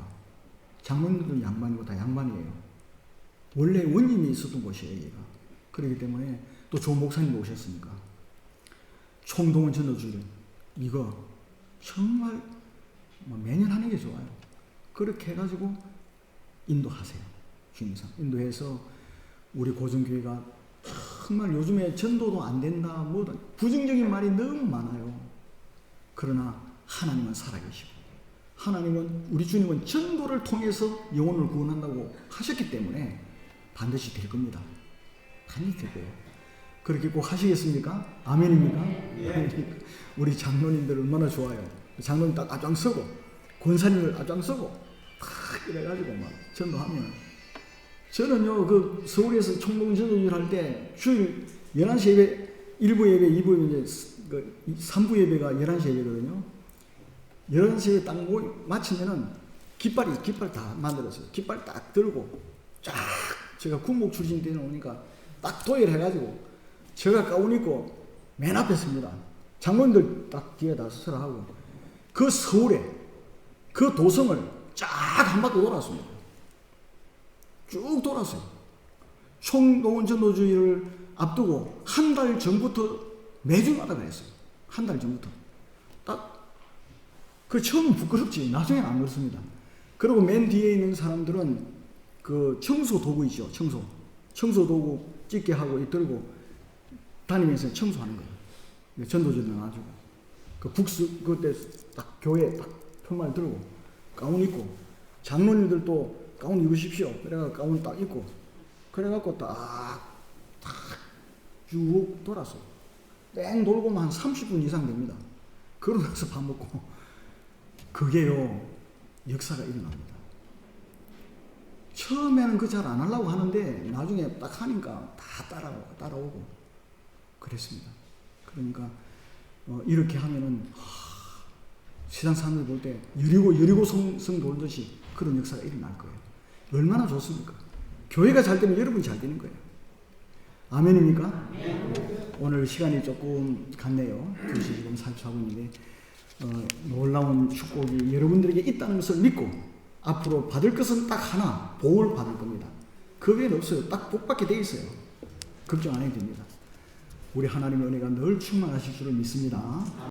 장로님들은 양반이고 다 양반이에요. 원래 원님이 있었던 곳이에요. 얘가. 그렇기 때문에 또 좋은 목사님 오셨으니까. 총동원 전도주를 이거 정말 매년 하는 게 좋아요. 그렇게 해가지고 인도하세요. 주님상 인도해서 우리 고정교회가 정말 요즘에 전도도 안 된다, 뭐 부정적인 말이 너무 많아요. 그러나 하나님은 살아계시고 하나님은 우리 주님은 전도를 통해서 영혼을 구원한다고 하셨기 때문에 반드시 될 겁니다. 반드시 될 거예요. 그렇게 꼭 하시겠습니까? 아멘입니까? 네. 우리 장로님들 얼마나 좋아요. 장로님 딱 앞장서고 권사님을 앞장서고 탁 이래가지고 막 전도하면 저는요 그 서울에서 총동 전도를 할 때 주일 11시 예배 1부 예배 2부 이제 그 3부 예배가 11시 예배거든요. 11시 예배 딱 마치면은 깃발 다 만들었어요. 깃발 딱 들고 쫙 제가 군복 출신 때는 오니까 딱 도열해가지고 제가 가운 입고 맨 앞에 섭니다. 장로님들 딱 뒤에 다 서라 하고 그 서울에 그 도성을 쫙 한 바퀴 돌았습니다. 쭉 돌았어요. 총동원 전도주의를 앞두고 한 달 전부터 매주마다 그랬어요. 한 달 전부터. 딱, 그 처음은 부끄럽지. 나중에는 안 그렇습니다. 그리고 맨 뒤에 있는 사람들은 그 청소 도구 있죠. 청소 도구 찢게 하고 들고 다니면서 청소하는 거예요. 전도주의를 놔주고. 그 국수, 그때 딱 교회 딱 편말 들고 가운 입고 장로님들도 가운 입으십시오. 그래가 가운 딱 입고 그래갖고 쭉 돌았어요. 땡 돌고만 한 30분 이상 됩니다. 그러고 나서 밥 먹고 그게요 역사가 일어납니다. 처음에는 그 잘 안 하려고 하는데 나중에 딱 하니까 다 따라오고 그랬습니다. 그러니까 이렇게 하면은 세상 사람들 볼 때 여리고 성 돌듯이 그런 역사가 일어날 거예요. 얼마나 좋습니까? 교회가 잘 되면 여러분이 잘 되는 거예요. 아멘입니까? 오늘 시간이 조금 갔네요. 2시 지금 44분인데 놀라운 축복이 여러분들에게 있다는 것을 믿고 앞으로 받을 것은 딱 하나, 복을 받을 겁니다. 그 외에는 없어요. 딱 복받게 돼 있어요. 걱정 안 해도 됩니다. 우리 하나님의 은혜가 늘 충만하실 줄을 믿습니다.